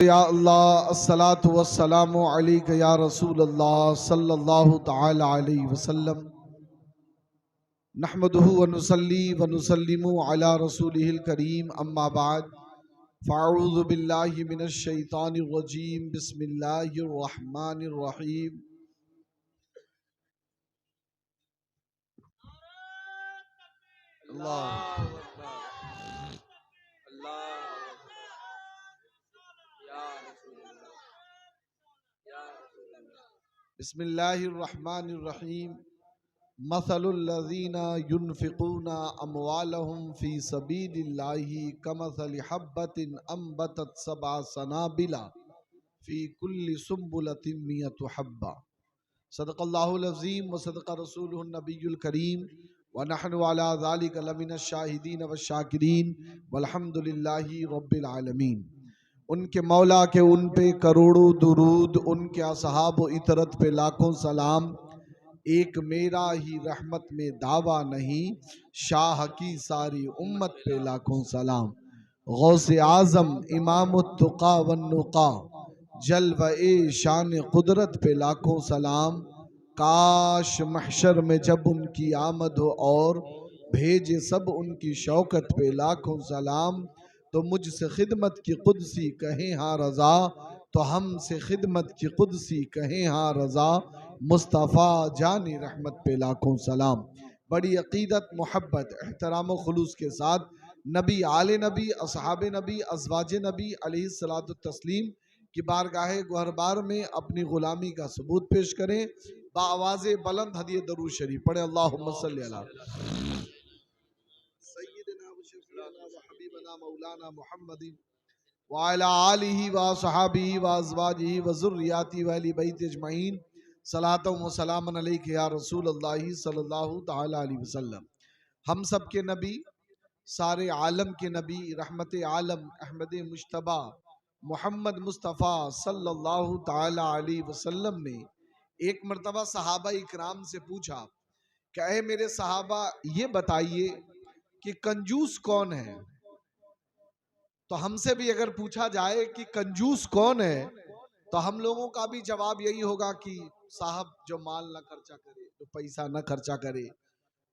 یا اللہ الصلاۃ والسلام علیک یا رسول اللہ صلی اللہ تعالی علیہ وسلم نحمدہ ونصلی ونسلم علی رسولہ الکریم اما بعد فاعوذ باللہ من الشیطان الرجیم بسم اللہ الرحمن الرحیم اللہ بسم اللہ الرحمن الرحیم مثل الذین ينفقون اموالهم فی سبیل اللہ کمثل حبۃ انبتت سبع سنابل فی کل سنبلۃ مئۃ حبۃ صدق اللہ العظیم وصدق رسولہ النبی الکریم ونحن علی ذلک لمن الشاہدین والشاکرین والحمد للہ رب العالمین۔ ان کے مولا کے ان پہ کروڑوں درود، ان کے اصحاب و اطرت پہ لاکھوں سلام، ایک میرا ہی رحمت میں دعویٰ نہیں، شاہ کی ساری امت پہ لاکھوں سلام۔ غوث اعظم امام التقا والنقا، جلوہ شان قدرت پہ لاکھوں سلام۔ کاش محشر میں جب ان کی آمد ہو اور بھیجے سب ان کی شوکت پہ لاکھوں سلام، تو مجھ سے خدمت کی قدسی کہیں ہاں رضا، تو ہم سے خدمت کی قدسی کہیں ہاں رضا، مصطفیٰ جان رحمت پہ لاکھوں سلام۔ بڑی عقیدت، محبت، احترام و خلوص کے ساتھ نبی، آل نبی، اصحاب نبی، ازواج نبی علیہ الصلوۃ والتسلیم کی بارگاہ گوہربار میں اپنی غلامی کا ثبوت پیش کریں۔ بآواز بلند ہدیہ درود شریف پڑھیں، اللہم صلی علی سیدنا و شفیعنا و حبیبنا مولانا محمد وعلی آلہ و صحابہ و ازواجہ و ذریاتہ و اہل بیت اجمعین، صلاۃ و سلام علیک یا رسول اللہ صلی اللہ تعالی علیہ وسلم۔ ہم سب کے نبی، سارے عالم کے نبی، رحمت عالم احمد مجتبیٰ محمد مصطفیٰ صلی اللہ تعالی علیہ وسلم نے ایک مرتبہ صحابہ اکرام سے پوچھا کہ اے میرے صحابہ، یہ بتائیے کہ کنجوس کون ہے؟ تو ہم سے بھی اگر پوچھا جائے کہ کنجوس کون ہے، تو ہم لوگوں کا بھی جواب یہی ہوگا کہ صاحب جو مال نہ خرچہ کرے، جو پیسہ نہ خرچہ کرے،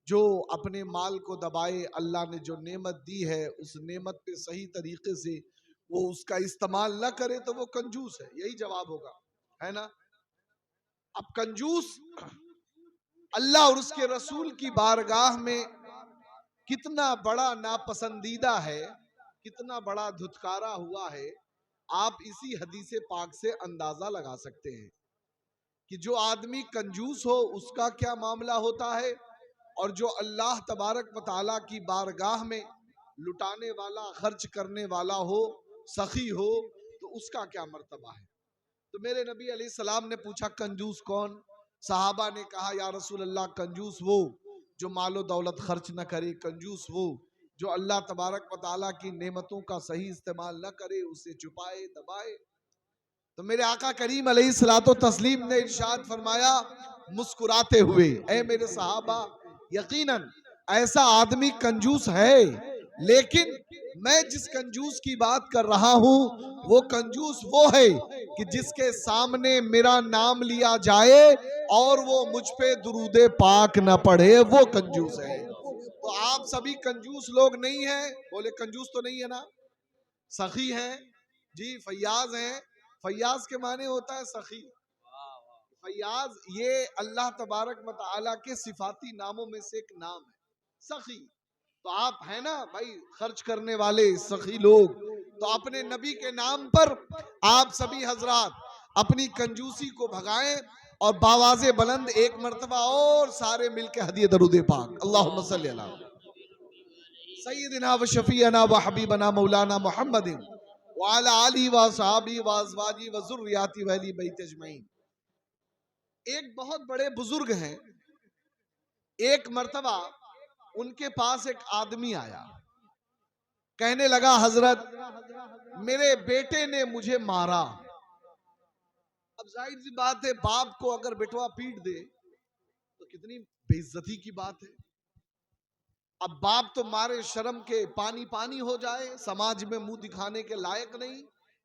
جو اپنے مال کو دبائے، اللہ نے جو نعمت دی ہے اس نعمت پہ صحیح طریقے سے وہ اس کا استعمال نہ کرے تو وہ کنجوس ہے، یہی جواب ہوگا، ہے نا؟ اب کنجوس اللہ اور اس کے رسول کی بارگاہ میں کتنا بڑا ناپسندیدہ ہے، کتنا بڑا دھتکارا ہوا ہے، آپ اسی حدیث پاک سے اندازہ لگا سکتے ہیں کہ جو آدمی کنجوس ہو اس کا کیا معاملہ ہوتا ہے، اور جو اللہ تبارک و تعالیٰ کی بارگاہ میں لٹانے والا، خرچ کرنے والا ہو، سخی ہو، تو اس کا کیا مرتبہ ہے۔ تو میرے نبی علیہ السلام نے پوچھا کنجوس کون؟ صحابہ نے کہا یا رسول اللہ، کنجوس وہ جو مال و دولت خرچ نہ کرے، کنجوس وہ جو اللہ تبارک و تعالیٰ کی نعمتوں کا صحیح استعمال نہ کرے، اسے چھپائے دبائے۔ تو میرے آقا کریم علیہ الصلوۃ والتسلیم نے ارشاد فرمایا مسکراتے ہوئے، اے میرے صحابہ، یقیناً ایسا آدمی کنجوس ہے، لیکن میں جس کنجوس کی بات کر رہا ہوں وہ کنجوس وہ ہے کہ جس کے سامنے میرا نام لیا جائے اور وہ مجھ پہ درود پاک نہ پڑھے، وہ کنجوس ہے۔ تو آپ سبھی کنجوس لوگ نہیں ہیں، بولے کنجوس تو نہیں ہے نا، سخی ہیں جی، فیاض ہیں۔ فیاض کے معنی ہوتا ہے سخی۔ فیاض یہ اللہ تبارک و تعالیٰ کے صفاتی ناموں میں سے ایک نام ہے، سخی۔ تو آپ ہیں نا بھائی خرچ کرنے والے سخی لوگ، تو اپنے نبی کے نام پر آپ سبھی حضرات اپنی کنجوسی کو بھگائیں اور باواز بلند ایک مرتبہ اور سارے مل کے ہدیہ درود پاک، اللہم صلی اللہ سیدنا و شفیعنا و حبیبنا مولانا محمد وعلی آلہ و صحابہ و ازواجہ و ذریاتہ و اہل بیت اجمعین۔ ایک بہت بڑے بزرگ ہیں، ایک مرتبہ ان کے پاس ایک آدمی آیا، کہنے لگا حضرت میرے بیٹے نے مجھے مارا۔ اب ظاہر سی بات ہے، باپ کو اگر بیٹوا پیٹ دے تو کتنی بے عزتی کی بات ہے۔ اب باپ تو مارے شرم کے پانی پانی ہو جائے، سماج میں منہ دکھانے کے لائق نہیں،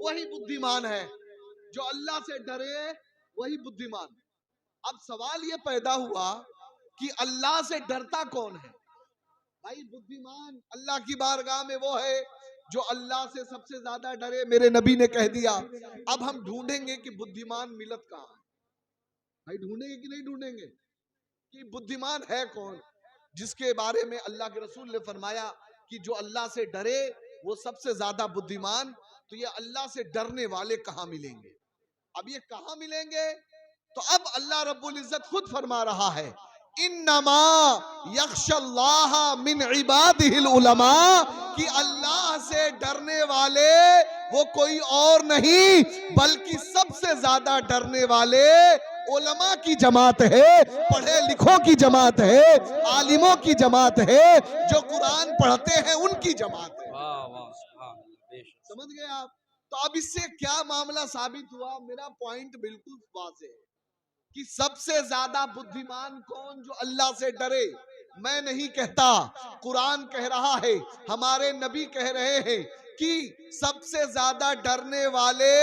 وہی بدھیمان ہے، جو اللہ سے ڈرے وہی بدھیمان۔ اب سوال یہ پیدا ہوا کہ اللہ سے ڈرتا کون ہے؟ بھائی بدھیمان اللہ کی بارگاہ میں وہ ہے جو اللہ سے سب سے زیادہ ڈرے، میرے نبی نے کہہ دیا۔ اب ہم ڈھونڈیں گے کہ بدھیمان ملت کہاں ہے؟ بھائی ڈھونڈیں گے کہ نہیں ڈھونڈیں گے کہ بدھیمان ہے کون، جس کے بارے میں اللہ کے رسول نے فرمایا کہ جو اللہ سے ڈرے وہ سب سے زیادہ بدھیمان۔ تو یہ اللہ سے ڈرنے والے کہاں ملیں گے؟ اب یہ کہاں ملیں گے؟ تو اب اللہ رب العزت خود فرما رہا ہے انما یخشی اللہ من عبادہ العلماء، کہ اللہ سے ڈرنے والے وہ کوئی اور نہیں بلکہ سب سے زیادہ ڈرنے والے علماء کی جماعت ہے، پڑھے لکھوں کی جماعت ہے، عالموں کی جماعت ہے، جو قرآن پڑھتے ہیں ان کی جماعت ہے۔ سمجھ گئے آپ؟ تو اب اس سے کیا معاملہ ثابت ہوا؟ میرا پوائنٹ بالکل واضح ہے کہ سب سے زیادہ بدھیمان کون؟ جو اللہ سے ڈرے۔ میں نہیں کہتا، قرآن کہہ رہا ہے، ہمارے نبی کہہ رہے ہیں کہ سب سے زیادہ ڈرنے والے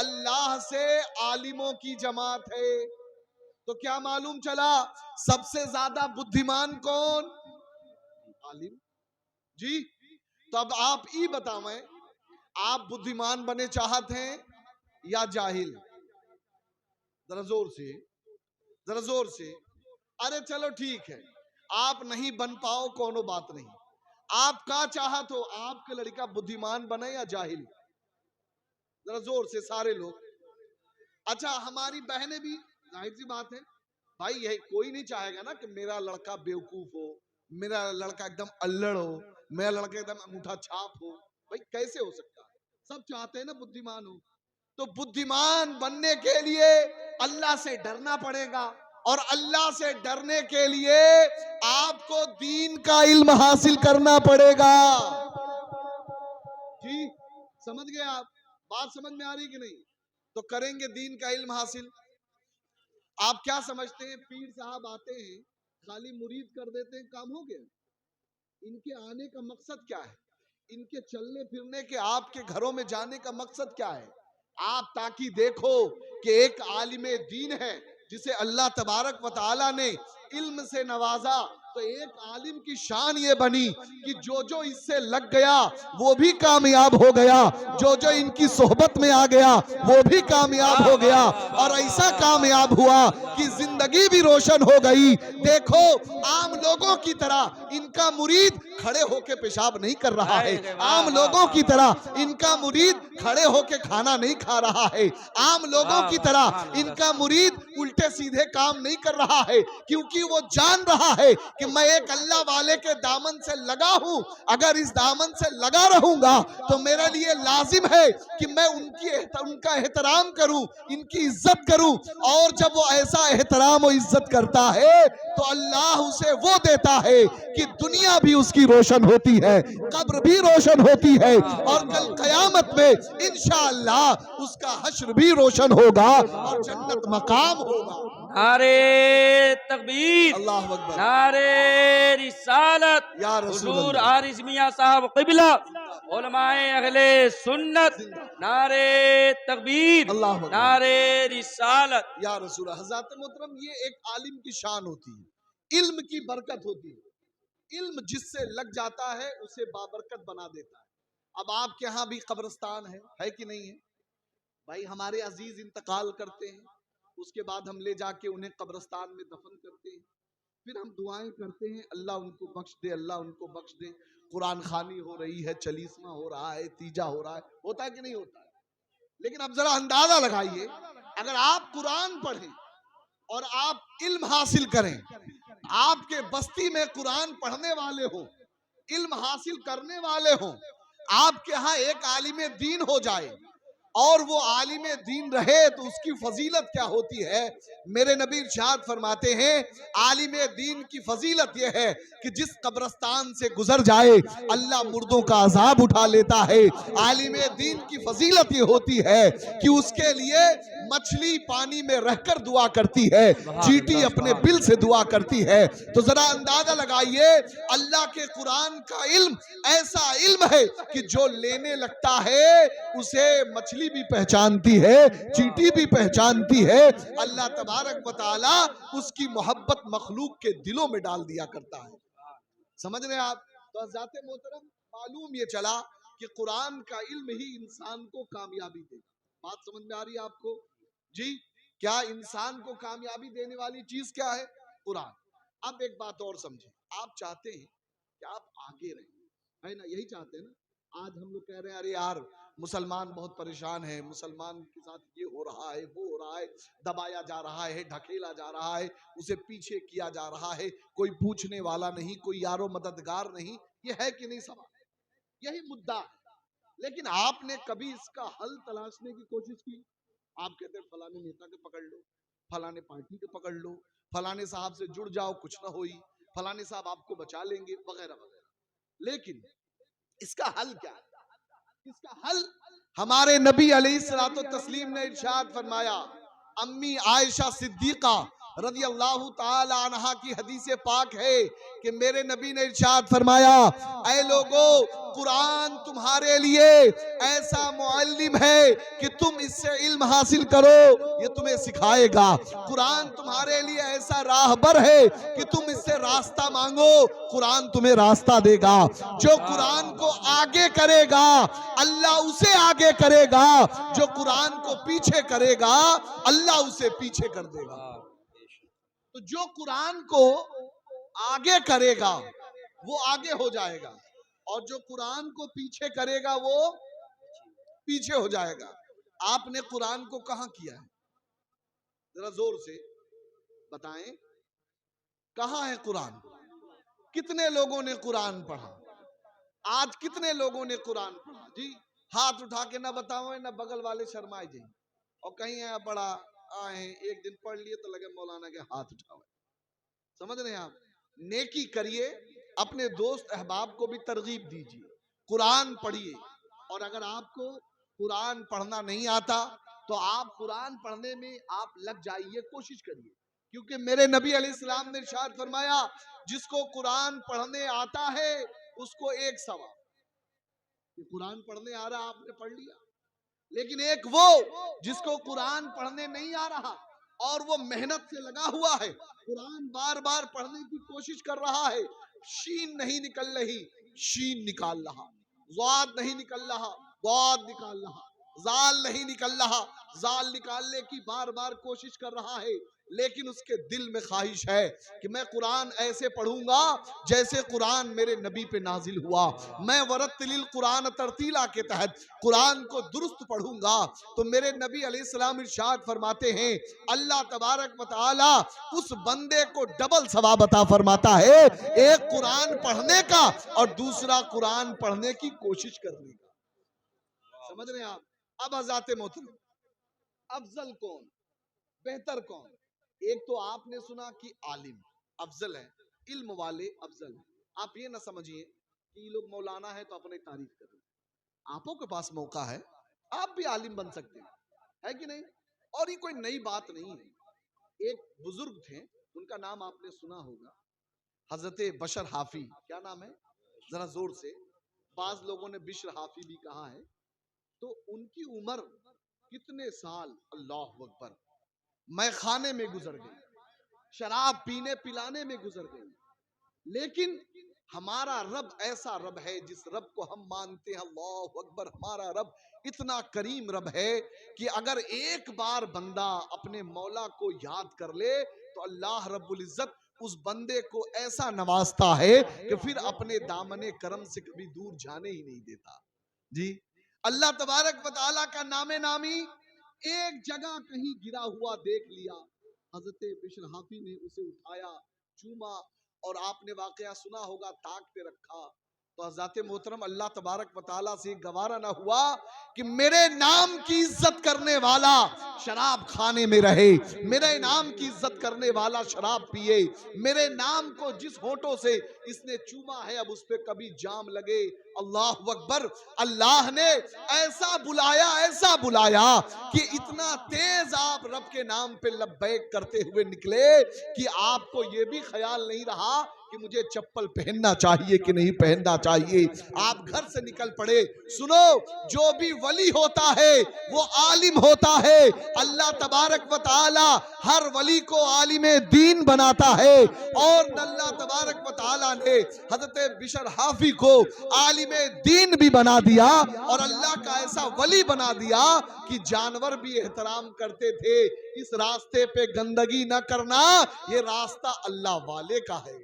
اللہ سے عالموں کی جماعت ہے۔ تو کیا معلوم چلا سب سے زیادہ بدھیمان کون؟ عالم۔ جی تو اب آپ ہی بتائیں، آپ بدھیمان بنے چاہت ہیں یا جاہل؟ ذرا زور سے۔ ارے چلو ٹھیک ہے، آپ نہیں بن پاؤ کونو بات نہیں، آپ کا چاہت ہو آپ کے لڑکا بدھیمان بنے یا جاہل؟ ذرا زور سے سارے لوگ۔ اچھا ہماری بہنیں بھی، ظاہر سی بات ہے بھائی، یہ کوئی نہیں چاہے گا نا کہ میرا لڑکا بیوقوف ہو، میرا لڑکا ایک دم الڑ ہو، میرا لڑکا ایک دم انگوٹھا چھاپ ہو۔ بھائی کیسے ہو سکتا ہے؟ سب چاہتے ہیں نا بدھیمان ہو۔ تو بدھیمان بننے کے لیے اللہ سے ڈرنا پڑے گا، اور اللہ سے ڈرنے کے لیے آپ کو دین کا علم حاصل کرنا پڑے گا۔ جی سمجھ گئے آپ؟ بات سمجھ میں آ رہی کہ نہیں؟ تو کریں گے دین کا علم حاصل۔ آپ کیا سمجھتے ہیں پیر صاحب آتے ہیں خالی مرید کر دیتے ہیں کام ہو گیا؟ ان کے آنے کا مقصد کیا ہے؟ ان کے چلنے پھرنے کے، آپ کے گھروں میں جانے کا مقصد کیا ہے؟ آپ تاکہ دیکھو کہ ایک عالم دین ہے جسے اللہ تبارک و تعالی نے علم سے نوازا، تو ایک عالم کی شان یہ بنی کہ جو اس سے لگ گیا وہ بھی کامیاب ہو گیا، جو ان کی صحبت میں آ گیا وہ بھی کامیاب ہو گیا، اور ایسا کامیاب ہوا کہ زندگی بھی روشن ہو گئی۔ دیکھو عام لوگوں کی طرح ان کا مرید کھڑے ہو کے پیشاب نہیں کر رہا ہے، عام لوگوں کی طرح ان کا مرید کھڑے ہو کے کھانا نہیں کھا رہا ہے، عام لوگوں کی طرح ان کا مرید الٹے سیدھے کام نہیں کر رہا ہے، کیونکہ وہ جان رہا ہے کہ میں ایک اللہ والے کے دامن سے لگا ہوں، اگر اس دامن سے لگا رہوں گا تو میرے لیے لازم ہے کہ میں ان کا احترام کروں، ان کی عزت کروں، اور جب وہ ایسا احترام و عزت کرتا ہے تو اللہ اسے وہ دیتا ہے کہ دنیا بھی اس کی روشن ہوتی ہے، قبر بھی روشن ہوتی ہے، اور کل قیامت میں انشاءاللہ اس کا حشر بھی روشن ہوگا اور جنت مقام ہوگا۔ نعرے تکبیر، اللہ اکبر، نعرے رسالت، یا رسول حضور اللہ، حارث میاں صاحب قبلہ، علماء اہل سنت، نعرے تکبیر، اللہ اکبر، نعرے رسالت۔ یا رسول اللہ۔ حضرات محترم، یہ ایک عالم کی شان ہوتی ہے، علم کی برکت ہوتی ہے، علم جس سے لگ جاتا ہے اسے بابرکت بنا دیتا ہے۔ اب آپ کے ہاں بھی قبرستان ہے کہ نہیں ہے؟ بھائی ہمارے عزیز انتقال کرتے ہیں، اس کے بعد ہم لے جا کے انہیں قبرستان میں دفن کرتے ہیں، پھر ہم دعائیں کرتے ہیں اللہ ان کو بخش دے، اللہ ان کو بخش دے، قرآن خوانی ہو رہی ہے، چلیسواں ہو رہا ہے، تیجا ہو رہا ہے، ہوتا ہے کہ نہیں ہوتا ہے؟ لیکن اب ذرا اندازہ لگائیے، اگر آپ قرآن پڑھیں اور آپ علم حاصل کریں، آپ کے بستی میں قرآن پڑھنے والے ہوں، علم حاصل کرنے والے ہوں، آپ کے ہاں ایک عالم دین ہو جائے، اور وہ عالم دین رہے تو اس کی فضیلت کیا ہوتی ہے؟ میرے نبی ارشاد فرماتے ہیں عالم دین کی فضیلت یہ ہے کہ جس قبرستان سے گزر جائے اللہ مردوں کا عذاب اٹھا لیتا ہے۔ عالم دین کی فضیلت یہ ہوتی ہے کہ اس کے لیے مچھلی پانی میں رہ کر دعا کرتی ہے، چیٹی اپنے بل سے دعا کرتی ہے۔ تو ذرا اندازہ لگائیے اللہ کے قرآن کا علم ایسا علم ہے کہ جو لینے لگتا ہے اسے مچھلی بھی پہچانتی ہے، چیٹی بھی پہچانتی ہے۔ اللہ تبارک و تعالی اس کی محبت مخلوق کے دلوں میں ڈال دیا کرتا ہے۔ سمجھ رہے ہیں آپ؟ تو حضرات محترم معلوم یہ چلا کہ قرآن کا علم ہی انسان کو کامیابی دے گا۔ بات سمجھ میں آ رہی ہے آپ کو؟ جی کیا انسان کو کامیابی دینے والی چیز کیا ہے؟ قرآن۔ اب ایک بات اور سمجھیں، آپ چاہتے ہیں کہ آپ آگے رہیں، ہے نا؟ یہی چاہتے ہیں نا؟ آج ہم لوگ کہہ رہے ہیں ارے یار مسلمان بہت پریشان ہے، مسلمان کے ساتھ یہ ہو رہا ہے، وہ ہو رہا ہے، دبایا جا رہا ہے، ڈھکیلا جا رہا ہے، اسے پیچھے کیا جا رہا ہے، کوئی پوچھنے والا نہیں، کوئی یارو مددگار نہیں۔ یہ ہے کہ نہیں سوال؟ یہی مدعا ہے۔ لیکن آپ نے کبھی اس کا حل تلاشنے کی کوشش کی؟ آپ کہتے ہیں فلانے نیتا کے پکڑ لو، فلانے پارٹی کے پکڑ لو، فلانے صاحب سے جڑ جاؤ کچھ نہ ہوئی، فلانے صاحب آپ کو بچا لیں گے، وغیرہ وغیرہ۔ لیکن اس کا حل کیا ہے؟ اس کا حل ہمارے نبی علیہ الصلوۃ والتسلیم نے ارشاد فرمایا۔ امی عائشہ صدیقہ رضی اللہ تعالی عنہا کی حدیث پاک ہے کہ میرے نبی نے ارشاد فرمایا اے لوگو قرآن تمہارے لیے ایسا معلم ہے کہ تم اس سے علم حاصل کرو، یہ تمہیں سکھائے گا۔ قرآن تمہارے لیے ایسا راہبر ہے کہ تم اس سے راستہ مانگو، قرآن تمہیں راستہ دے گا۔ جو قرآن کو آگے کرے گا اللہ اسے آگے کرے گا، جو قرآن کو پیچھے کرے گا اللہ اسے پیچھے کر دے گا۔ تو جو قرآن کو آگے کرے گا وہ آگے ہو جائے گا، اور جو قرآن کو پیچھے کرے گا وہ پیچھے ہو جائے گا۔ آپ نے قرآن کو کہاں کیا ہے؟ ذرا زور سے بتائیں، کہاں ہے قرآن؟ کتنے لوگوں نے قرآن پڑھا؟ آج کتنے لوگوں نے قرآن پڑھا؟ جی ہاتھ اٹھا کے نہ بتاؤ، نہ بغل والے شرمائے جائیں، اور کہیں ہے پڑھا آئے ہیں ایک دن پڑھ لیے تو لگے مولانا کے ہاتھ اٹھاؤ۔ سمجھ رہے ہیں آپ؟ نیکی کریے، اپنے دوست احباب کو بھی ترغیب دیجیے، قرآن پڑھیے، اور اگر آپ کو قرآن پڑھنا نہیں آتا تو آپ قرآن پڑھنے میں آپ لگ جائیے، کوشش کریے، کیونکہ میرے نبی علیہ السلام نے ارشاد فرمایا جس کو قرآن پڑھنے آتا ہے اس کو ایک ثواب۔ قرآن پڑھنے آ رہا آپ نے پڑھ لیا، لیکن ایک وہ جس کو قرآن پڑھنے نہیں آ رہا اور وہ محنت سے لگا ہوا ہے، قرآن بار بار پڑھنے کی کوشش کر رہا ہے، شین نہیں نکل رہی شین نکال رہا، ضاد نہیں نکل رہا ضاد نکال رہا، زال نہیں نکل رہا زال نکالنے کی بار بار کوشش کر رہا ہے، لیکن اس کے دل میں خواہش ہے کہ میں قرآن ایسے پڑھوں گا جیسے قرآن میرے نبی پہ نازل ہوا، میں ورتل القرآن ترتیلا کے تحت قرآن کو درست پڑھوں گا۔ تو میرے نبی علیہ السلام ارشاد فرماتے ہیں اللہ تبارک و تعالی اس بندے کو ڈبل ثواب عطا فرماتا ہے، ایک قرآن پڑھنے کا اور دوسرا قرآن پڑھنے کی کوشش کرنے کا۔ سمجھ رہے ہیں آپ؟ اب حضرات محترم افضل کون، بہتر کون؟ ایک تو آپ نے سنا کہ عالم افضل ہے، علم والے افضل ہیں۔ آپ یہ نہ سمجھیے کہ یہ لوگ مولانا ہے تو اپنی تعریف کریں، آپوں کے پاس موقع ہے، آپ بھی عالم بن سکتے ہیں، ہے کہ نہیں؟ اور یہ کوئی نئی بات نہیں ہے۔ ایک بزرگ تھے، ان کا نام آپ نے سنا ہوگا، حضرت بشر حافی۔ کیا نام ہے؟ ذرا زور سے، بعض لوگوں نے بشر حافی بھی کہا ہے۔ تو ان کی عمر کتنے سال، اللہ اکبر، میں خانے میں گزر گئی، شراب پینے پلانے میں گزر گئی، لیکن ہمارا رب ایسا رب ہے جس رب کو ہم مانتے ہیں، اللہ اکبر، ہمارا رب اتنا کریم رب ہے کہ اگر ایک بار بندہ اپنے مولا کو یاد کر لے تو اللہ رب العزت اس بندے کو ایسا نوازتا ہے کہ پھر اپنے دامن کرم سے کبھی دور جانے ہی نہیں دیتا۔ جی اللہ تبارک و تعالیٰ کا نام نامی ایک جگہ کہیں گرا ہوا دیکھ لیا، حضرت بشر حافی نے اسے اٹھایا، چوما، اور آپ نے واقعہ سنا ہوگا، تاک پہ رکھا تو حضرت محترم اللہ تبارک و تعالیٰ سے گوارا نہ ہوا کہ میرے نام کی عزت کرنے والا شراب کھانے میں رہے، میرے نام کی عزت کرنے والا شراب پیے، میرے نام کو جس ہونٹوں سے اس نے چوما ہے اب اس پہ کبھی جام لگے۔ اللہ اکبر۔ اللہ نے ایسا بلایا کہ اتنا تیز آپ رب کے نام پہ لبیک کرتے ہوئے نکلے کہ آپ کو یہ بھی خیال نہیں رہا کہ مجھے چپل پہننا چاہیے کہ نہیں پہننا چاہیے۔ آپ گھر سے نکل پڑے۔ سنو، جو بھی ولی ہوتا ہے وہ عالم ہوتا ہے۔ اللہ تبارک و تعالی ہر ولی کو عالم دین بناتا ہے، اور اللہ تبارک و تعالی نے حضرت بشر حافی کو عالم دین بھی بنا دیا، اور اللہ کا ایسا ولی بنا دیا کہ جانور بھی احترام کرتے تھے۔ اس راستے پہ گندگی نہ کرنا، یہ راستہ اللہ والے کا ہے۔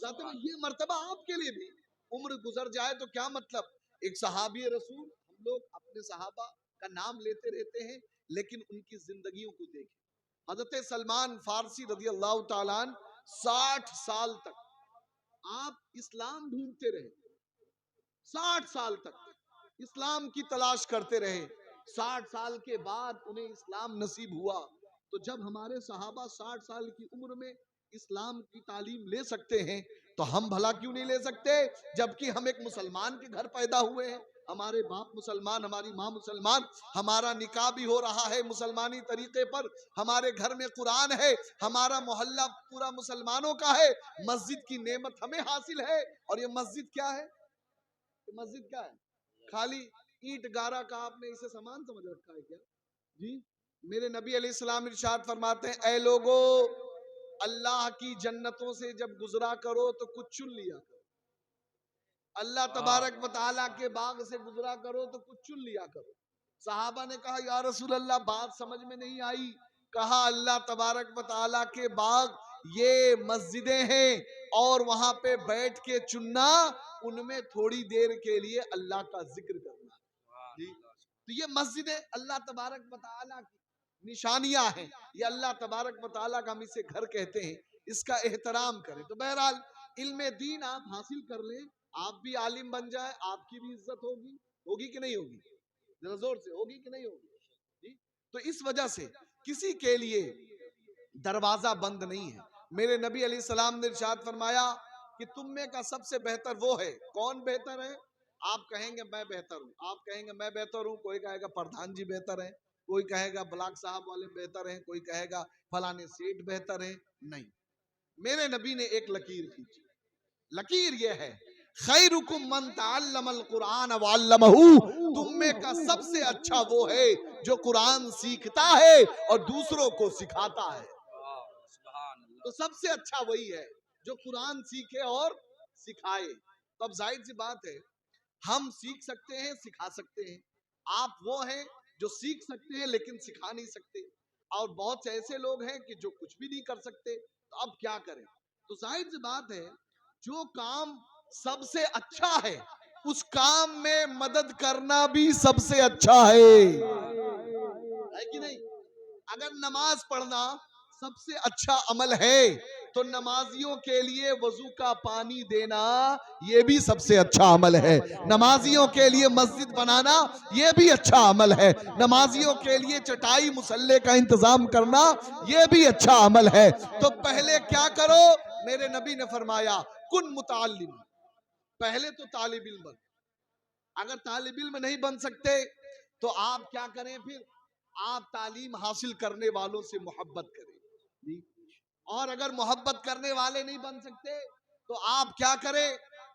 ذات میں یہ مرتبہ آپ کے لیے بھی، عمر گزر جائے تو کیا مطلب؟ ایک صحابی رسول، ہم لوگ اپنے صحابہ کا نام لیتے رہتے ہیں لیکن ان کی زندگیوں کو دیکھیں۔ حضرت سلمان فارسی رضی اللہ تعالیٰ عنہ 60 سال تک آپ اسلام ڈھونڈتے رہے، 60 سال تک اسلام کی تلاش کرتے رہے۔ 60 سال کے بعد انہیں اسلام نصیب ہوا۔ تو جب ہمارے صحابہ 60 سال کی عمر میں اسلام کی تعلیم لے سکتے ہیں تو ہم بھلا کیوں نہیں لے سکتے؟ جبکہ ہم ایک مسلمان کے گھر پیدا ہوئے ہیں، ہمارے باپ مسلمان، ہماری ماں مسلمان، ہمارا نکاح بھی ہو رہا ہے مسلمانی طریقے پر، ہمارے گھر میں قرآن ہے، ہمارا محلہ پورا مسلمانوں کا ہے، مسجد کی نعمت ہمیں حاصل ہے۔ اور یہ مسجد کیا ہے؟ مسجد کیا ہے؟ خالی اینٹ گارا کا آپ نے اسے سامان سمجھ رکھا ہے کیا؟ جی، میرے نبی علیہ السلام ارشاد فرماتے ہیں، اے لوگو، اللہ کی جنتوں سے جب گزرا کرو تو کچھ چن لیا کرو، اللہ تبارک و تعالیٰ کے باغ سے گزرا کرو تو کچھ چن لیا کرو۔ صحابہ نے کہا یا رسول اللہ بات سمجھ میں نہیں آئی۔ کہا اللہ تبارک و تعالیٰ کے باغ یہ مسجدیں ہیں، اور وہاں پہ بیٹھ کے چننا، ان میں تھوڑی دیر کے لیے اللہ کا ذکر کرنا۔ تو یہ مسجدیں اللہ تبارک و تعالیٰ کی نشانیاں ہیں، یہ اللہ تبارک و تعالیٰ کا ہم اسے گھر کہتے ہیں، اس کا احترام کریں۔ تو بہرحال علم دین آپ حاصل کر لیں، آپ بھی عالم بن جائیں، آپ کی بھی عزت ہوگی کہ نہیں ہوگی؟ ذرا زور سے، ہوگی کہ نہیں ہوگی؟ تو اس وجہ سے کسی کے لیے دروازہ بند نہیں ہے۔ میرے نبی علیہ السلام نے ارشاد فرمایا کہ تم میں کا سب سے بہتر وہ ہے۔ کون بہتر ہے؟ آپ کہیں گے میں بہتر ہوں، آپ کہیں گے میں بہتر ہوں، کوئی کہے گا پردھان جی بہتر ہے، کوئی کہے گا بلاک صاحب والے بہتر ہیں، کوئی کہے گا فلانے سیٹ بہتر ہیں۔ نہیں، میرے نبی نے ایک لکیر کھینچی، لکیر یہ ہے، خیرکم من تعلم القرآن وعلمہ، تم میں کا سب سے اچھا وہ ہے جو قرآن سیکھتا ہے اور دوسروں کو سکھاتا ہے۔ تو سب سے اچھا وہی ہے جو قرآن سیکھے اور سکھائے۔ تو اب ظاہر سی بات ہے، ہم سیکھ سکتے ہیں، سکھا سکتے ہیں۔ آپ وہ ہیں جو سیکھ سکتے ہیں لیکن سکھا نہیں سکتے، اور بہت سے ایسے لوگ ہیں کہ جو کچھ بھی نہیں کر سکتے۔ تو اب کیا کریں؟ تو ظاہر سی بات ہے، جو کام سب سے اچھا ہے اس کام میں مدد کرنا بھی سب سے اچھا ہے کہ نہیں؟ اگر نماز پڑھنا سب سے اچھا عمل ہے تو نمازیوں کے لیے وضو کا پانی دینا یہ بھی سب سے اچھا عمل ہے۔ نمازیوں کے لیے مسجد بنانا یہ بھی اچھا عمل ہے۔ نمازیوں کے لیے چٹائی مصلے کا انتظام کرنا یہ بھی اچھا عمل ہے۔ تو پہلے کیا کرو؟ میرے نبی نے فرمایا کن متعلم، پہلے تو طالب علم بن۔ اگر طالب علم نہیں بن سکتے تو آپ کیا کریں؟ پھر آپ تعلیم حاصل کرنے والوں سے محبت کریں، اور اگر محبت کرنے والے نہیں بن سکتے تو آپ کیا کریں؟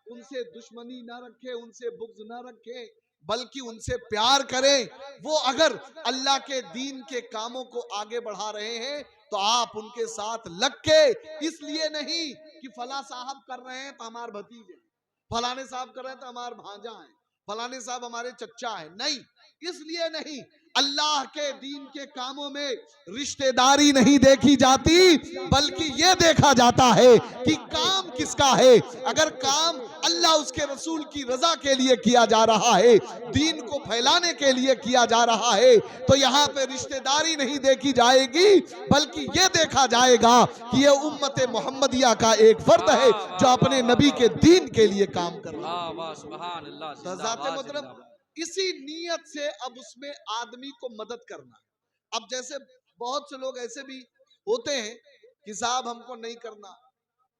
ان سے دشمنی نہ رکھیں، ان سے بغض نہ رکھیں، بلکہ ان سے پیار کریں۔ وہ اگر اللہ کے دین کے کاموں کو آگے بڑھا رہے ہیں تو آپ ان کے ساتھ لگ کے، اس لیے نہیں کہ فلاں صاحب کر رہے ہیں تو ہمارے بھتیجے، فلانے صاحب کر رہے ہیں تو ہمارے بھانجا ہیں، فلانے صاحب ہمارے چچا ہیں، نہیں، اس لیے نہیں، اللہ کے دین کے کاموں میں رشتہ داری نہیں دیکھی جاتی، بلکہ یہ دیکھا جاتا ہے کہ کام کس کا ہے۔ اگر کام اللہ اس کے رسول کی رضا کے لیے کیا جا رہا ہے، دین کو پھیلانے کے لیے کیا جا رہا ہے، تو یہاں پہ رشتہ داری نہیں دیکھی جائے گی، بلکہ یہ دیکھا جائے گا کہ یہ امت محمدیہ کا ایک فرد ہے جو اپنے نبی کے دین کے لیے کام کر رہا ہے۔ واہ سبحان اللہ، تو زندہ ذات باد، محترم زندہ باد۔ اسی نیت سے اب اس میں آدمی کو مدد کرنا ہے۔ اب جیسے بہت سے لوگ ایسے بھی ہوتے ہیں کہ صاحب ہم کو نہیں کرنا،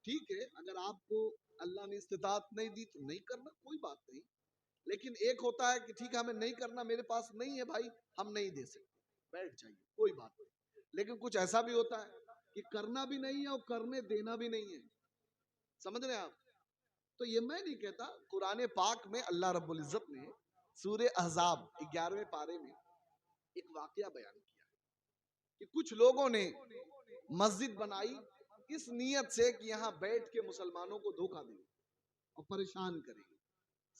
ٹھیک ہے، اگر آپ کو اللہ نے استطاعت نہیں دی تو نہیں کرنا، کوئی بات نہیں، لیکن ایک ہوتا ہے کہ ٹھیک ہے ہمیں نہیں کرنا، میرے پاس نہیں ہے بھائی، ہم نہیں دے سکتے، بیٹھ جائیے، کوئی بات نہیں۔ لیکن کچھ ایسا بھی ہوتا ہے کہ کرنا بھی نہیں ہے اور کرنے دینا بھی نہیں ہے، سمجھ رہے ہیں آپ؟ تو یہ میں نہیں کہتا، قرآن پاک میں اللہ رب العزت نے سورہ احزاب 11ویں پارے میں ایک واقعہ بیان کیا کہ کچھ لوگوں نے مسجد بنائی اس نیت سے کہ یہاں بیٹھ کے مسلمانوں کو دھوکہ دیں اور پریشان کریں،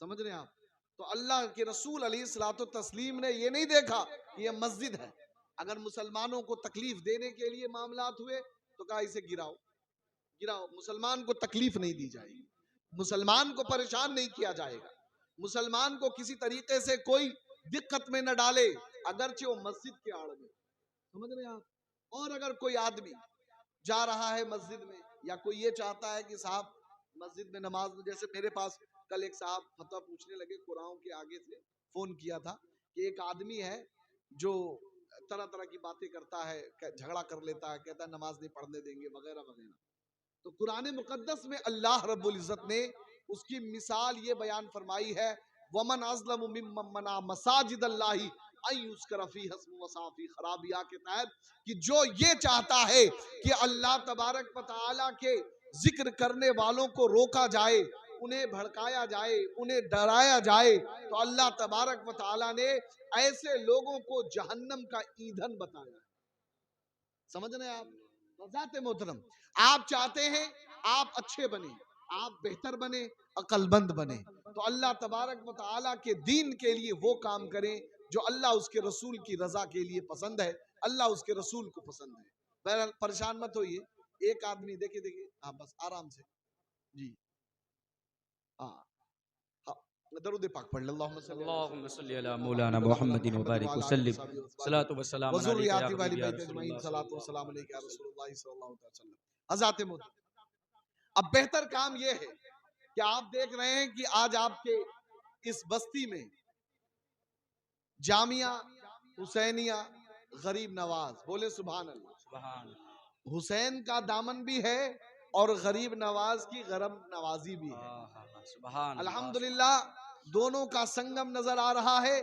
سمجھ رہے ہیں آپ؟ تو اللہ کے رسول علیہ الصلوۃ والتسلیم نے یہ نہیں دیکھا کہ یہ مسجد ہے، اگر مسلمانوں کو تکلیف دینے کے لیے معاملات ہوئے تو کہا اسے گراؤ، گراؤ، مسلمان کو تکلیف نہیں دی جائے گی، مسلمان کو پریشان نہیں کیا جائے گا، مسلمان کو کسی طریقے سے کوئی دقت میں نہ ڈالے، اگرچہ وہ مسجد کے آڑ میں، سمجھ رہے ہیں آپ؟ اور اگر کوئی آدمی جا رہا ہے مسجد میں، یا کوئی یہ چاہتا ہے کہ صاحب مسجد میں نماز میں، جیسے میرے پاس کل ایک صاحب فتویٰ پوچھنے لگے قرآن کے آگے سے، فون کیا تھا کہ ایک آدمی ہے جو طرح طرح کی باتیں کرتا ہے، جھگڑا کر لیتا ہے، کہتا ہے نماز نہیں پڑھنے دیں گے وغیرہ وغیرہ۔ تو قرآن مقدس میں اللہ رب العزت نے اس کی مثال یہ بیان فرمائی ہے، وَمَنْ أَظْلَمُ مِمَّن مَنَعَ مَسَاجِدَ اللَّهِ أَن يُذْكَرَ فِيهَا اسْمُهُ وَسَعَىٰ فِي خَرَابِهَا کے تحت کہ جو یہ چاہتا ہے کہ اللہ تبارک و تعالیٰ کے ذکر کرنے والوں کو روکا جائے، انہیں بھڑکایا جائے، انہیں ڈرایا جائے، تو اللہ تبارک و تعالیٰ نے ایسے لوگوں کو جہنم کا ایندھن بتایا ہے، سمجھ رہے ہیں آپ؟ ذات محترم آپ چاہتے ہیں آپ اچھے بنے، آپ بہتر بنے، عقل مند بنے، تو اللہ تبارک و تعالیٰ کے دین کے لیے وہ کام کریں جو اللہ اس کے رسول کی رضا کے لیے پسند ہے، اللہ اس کے رسول کو پسند ہے۔ بہرحال پریشان مت ہوئیے، ایک آدمی دیکھیں ہاں بس آرام سے، جی ہاں درود پاک پڑھ لیں، اللہم اللہم صلی علی مولانا محمد وبارک وسلم، صلاۃ و سلام علیک یا وذریاتی والی حبیبی یا بیت رسول اجمعین، اللہ صلی صلاۃ و اللہ سلام علیہ علیک یا رسول وسلم۔ اللہ صلی اللہ علیہ وسلم۔ حضرات محترم اب بہتر کام یہ ہے کہ آپ دیکھ رہے ہیں کہ آج آپ کے اس بستی میں جامعہ حسینیہ غریب نواز، بولے سبحان اللہ، سبحان اللہ، حسین کا دامن بھی ہے اور غریب نواز کی غرب نوازی بھی ہے، سبحان اللہ، الحمدللہ دونوں کا سنگم نظر آ رہا ہے،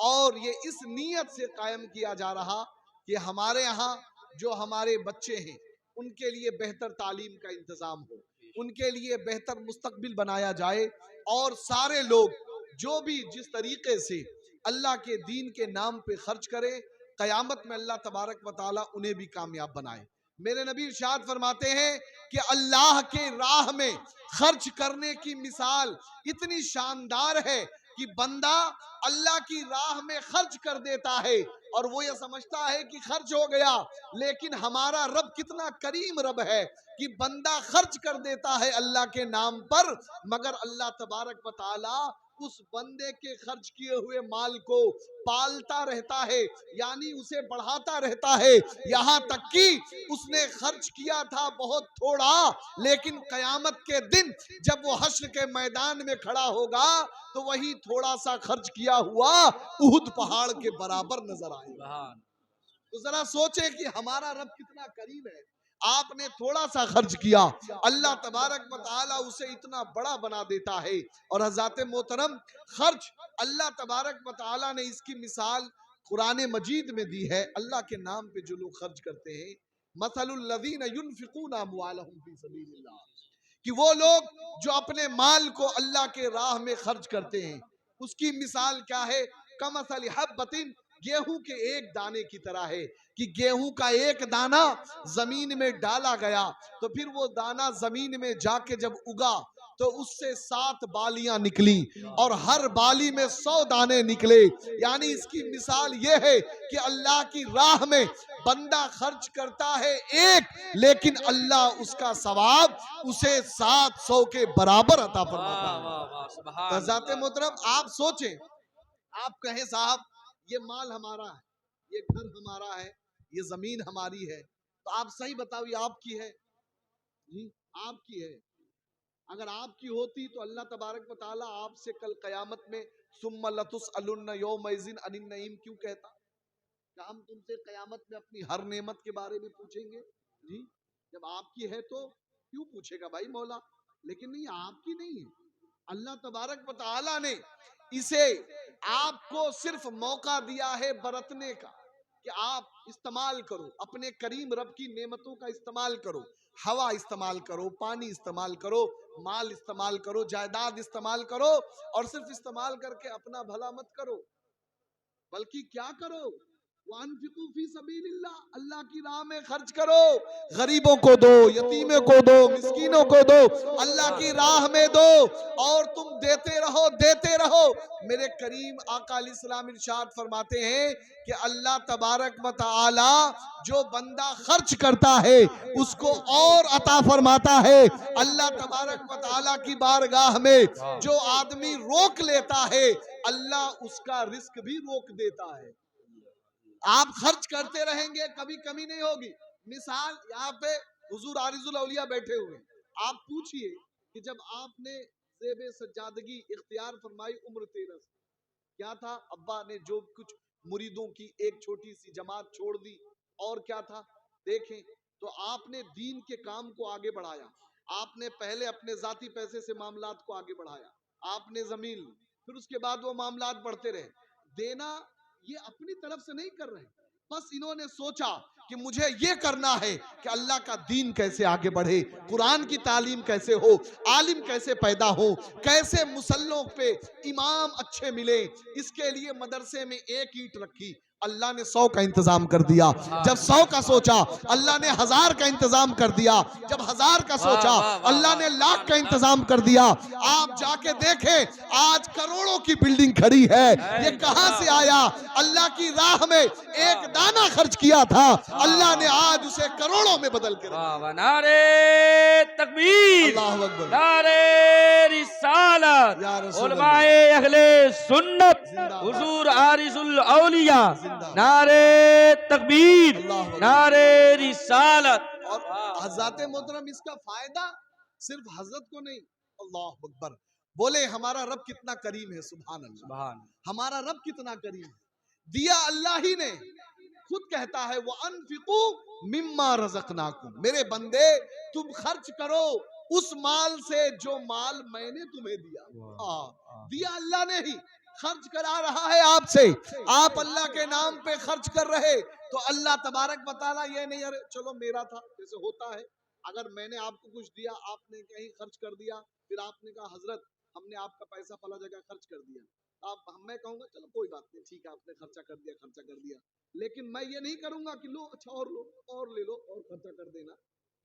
اور یہ اس نیت سے قائم کیا جا رہا کہ ہمارے ہاں جو ہمارے بچے ہیں ان کے لیے بہتر تعلیم کا انتظام ہو، ان کے لیے بہتر مستقبل بنایا جائے، اور سارے لوگ جو بھی جس طریقے سے اللہ کے دین کے نام پہ خرچ کرے، قیامت میں اللہ تبارک و تعالیٰ انہیں بھی کامیاب بنائے۔ میرے نبی ارشاد فرماتے ہیں کہ اللہ کے راہ میں خرچ کرنے کی مثال اتنی شاندار ہے کہ بندہ اللہ کی راہ میں خرچ کر دیتا ہے اور وہ یہ سمجھتا ہے کہ خرچ ہو گیا، لیکن ہمارا رب کتنا کریم رب ہے کہ بندہ خرچ کر دیتا ہے اللہ کے نام پر، مگر اللہ تبارک و تعالی اس بندے کے خرچ کیے ہوئے مال کو پالتا رہتا ہے، یعنی اسے بڑھاتا رہتا ہے، یہاں تک کہ اس نے خرچ کیا تھا بہت تھوڑا، لیکن قیامت کے دن جب وہ حشر کے میدان میں کھڑا ہوگا تو وہی تھوڑا سا خرچ کیا ہوا احد پہاڑ کے برابر نظر آئے گا۔ تو ذرا سوچیں کہ ہمارا رب کتنا کریم ہے، آپ نے تھوڑا سا خرچ کیا، اللہ تبارک و تعالیٰ اسے اتنا بڑا بنا دیتا ہے۔ اور حضرات محترم خرچ اللہ تبارک و تعالیٰ نے اس کی مثال قرآن مجید میں دی ہے، اللہ کے نام پہ جو لوگ خرچ کرتے ہیں، مثل الذین ینفقون اموالہم فی سبیل اللہ، کہ وہ لوگ جو اپنے مال کو اللہ کے راہ میں خرچ کرتے ہیں، اس کی مثال کیا ہے؟ کمثل حبۃ، گیہوں کے ایک دانے کی طرح ہے، کہ گیہوں کا ایک دانہ زمین میں ڈالا گیا تو پھر وہ دانہ زمین میں جا کے جب اگا تو اس سے 7 بالیاں نکلی اور ہر بالی میں 100 دانے نکلے. یعنی اس کی مثال یہ ہے کہ اللہ کی راہ میں بندہ خرچ کرتا ہے ایک، لیکن اللہ اس کا ثواب اسے 700 کے برابر عطا فرماتا ہے. واہ واہ سبحان حضرات اللہ. محترم آپ سوچیں، آپ کہیں صاحب یہ مال ہمارا ہے، یہ گھر ہمارا ہے، یہ زمین ہماری ہے، تو آپ صحیح بتاؤ یہ آپ کی ہے؟ جی آپ کی ہے. اگر آپ کی ہوتی تو اللہ تبارک و تعالیٰ آپ سے کل قیامت میں ثم لتسألن یومئذ عن النعیم کیوں کہتا؟ کہ ہم تم سے قیامت میں اپنی ہر نعمت کے بارے میں پوچھیں گے. جی جب آپ کی ہے تو کیوں پوچھے گا بھائی مولا؟ لیکن نہیں، آپ کی نہیں ہے. اللہ تبارک و تعالیٰ نے اسے آپ کو صرف موقع دیا ہے برتنے کا، کہ آپ استعمال کرو، اپنے کریم رب کی نعمتوں کا استعمال کرو. ہوا استعمال کرو، پانی استعمال کرو، مال استعمال کرو، جائیداد استعمال کرو، اور صرف استعمال کر کے اپنا بھلا مت کرو، بلکہ کیا کرو؟ وَأَنفِقُوا فِي سَبِيلِ اللَّهِ، اللہ کی راہ میں خرچ کرو. غریبوں کو دو، یتیموں کو دو، مسکینوں کو دو، اللہ کی راہ میں دو، اور تم دیتے رہو دیتے رہو. میرے کریم آقا علیہ السلام ارشاد فرماتے ہیں کہ اللہ تبارک و تعالی جو بندہ خرچ کرتا ہے اس کو اور عطا فرماتا ہے. اللہ تبارک و تعالی کی بارگاہ میں جو آدمی روک لیتا ہے اللہ اس کا رزق بھی روک دیتا ہے. آپ خرچ کرتے رہیں گے، کبھی کمی نہیں ہوگی. مثال یہاں پہ حضور عارض الاولیاء بیٹھے ہوئے، آپ پوچھئے کہ جب آپ نے زیب سجادگی اختیار فرمائی عمر 13 سے، کیا تھا؟ ابا نے جو کچھ مریدوں کی ایک چھوٹی سی جماعت چھوڑ دی، اور کیا تھا؟ دیکھیں تو آپ نے دین کے کام کو آگے بڑھایا. آپ نے پہلے اپنے ذاتی پیسے سے معاملات کو آگے بڑھایا، آپ نے زمین لی، پھر اس کے بعد وہ معاملات بڑھتے رہے. دینا یہ اپنی طرف سے نہیں کر رہے، بس انہوں نے سوچا کہ مجھے یہ کرنا ہے کہ اللہ کا دین کیسے آگے بڑھے، قرآن کی تعلیم کیسے ہو، عالم کیسے پیدا ہو، کیسے مسلوں پہ امام اچھے ملے. اس کے لیے مدرسے میں 1 اینٹ رکھی، اللہ نے 100 کا انتظام کر دیا. جب 100 کا سوچا اللہ نے 1000 کا انتظام کر دیا. جب 1000 کا سوچا اللہ نے 1,00,000 کا انتظام کر دیا. آپ جا کے دیکھیں آج کروڑوں کی بلڈنگ کھڑی ہے، یہ کہاں سے آیا؟ اللہ کی راہ میں ایک دانہ خرچ کیا تھا، اللہ نے آج اسے کروڑوں میں بدل کے رکھا. نعرے تکبیر، اللہ اکبر، نعرے رسالت، یا رسول علماء اللہ، اہل سنت، زندہ باد. حضور عارض الاولیاء، زندہ باد. نعرے تکبیر، اللہ اکبر. نعرے رسالت. اور حضرات محترم اس کا فائدہ صرف حضرت کو نہیں. اللہ اکبر. بولے ہمارا رب کتنا کریم ہے. سبحان اللہ. سبحان ہمارا رب کتنا کریم ہے. دیا اللہ ہی نے، خود کہتا ہے وَأَنفِقُوا مِمَّا رَزَقْنَاكُمْ، میرے بندے تم خرچ کرو اس مال سے جو مال میں نے تمہیں دیا. دیا اللہ نے ہی، خرچ کرا رہا ہے آپ سے، آپ اللہ کے نام پہ خرچ کر رہے تو اللہ تبارک و تعالیٰ یہ نہیں ارے چلو میرا تھا، جیسے ہوتا ہے اگر میں نے آپ کو کچھ دیا، آپ نے کہیں خرچ کر دیا، پھر آپ نے کہا حضرت ہم نے آپ کا پیسہ فلاں جگہ خرچ کر دیا، میں کہوں گا چلو کوئی بات نہیں ٹھیک ہے آپ نے خرچہ کر دیا، لیکن میں یہ نہیں کروں گا کہ لو اچھا اور لو اور لے لو اور خرچہ کر دینا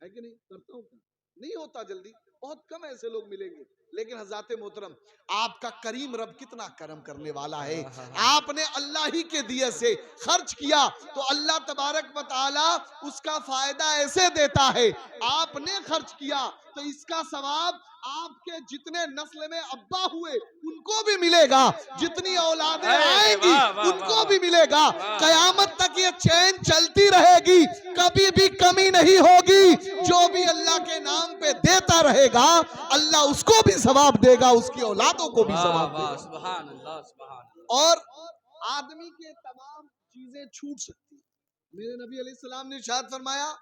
ہے کہ نہیں. کرتا ہوں کیا؟ نہیں ہوتا جلدی، بہت کم ایسے لوگ ملیں گے. لیکن حضرات محترم آپ کا کریم رب کتنا کرم کرنے والا ہے. آپ نے اللہ ہی کے دیے سے خرچ کیا تو اللہ تبارک و تعالی اس کا فائدہ ایسے دیتا ہے. آپ نے خرچ کیا تو اس کا ثواب آپ کے جتنے نسل میں ابا ہوئے ان کو بھی ملے گا، جتنی اولادیں آئیں گی ان کو بھی ملے گا. قیامت تک یہ چین چلتی رہے گی، کبھی بھی کمی نہیں ہوگی. جو بھی اللہ کے نام پہ دیتا رہے گا اللہ اس کو بھی ثواب دے گا، اس کی اولادوں کو بھی ثواب دے گا. سبحان اللہ سبحان اللہ. اور آدمی کے تمام چیزیں چھوٹ سکتی ہیں. میرے نبی علیہ السلام نے ارشاد فرمایا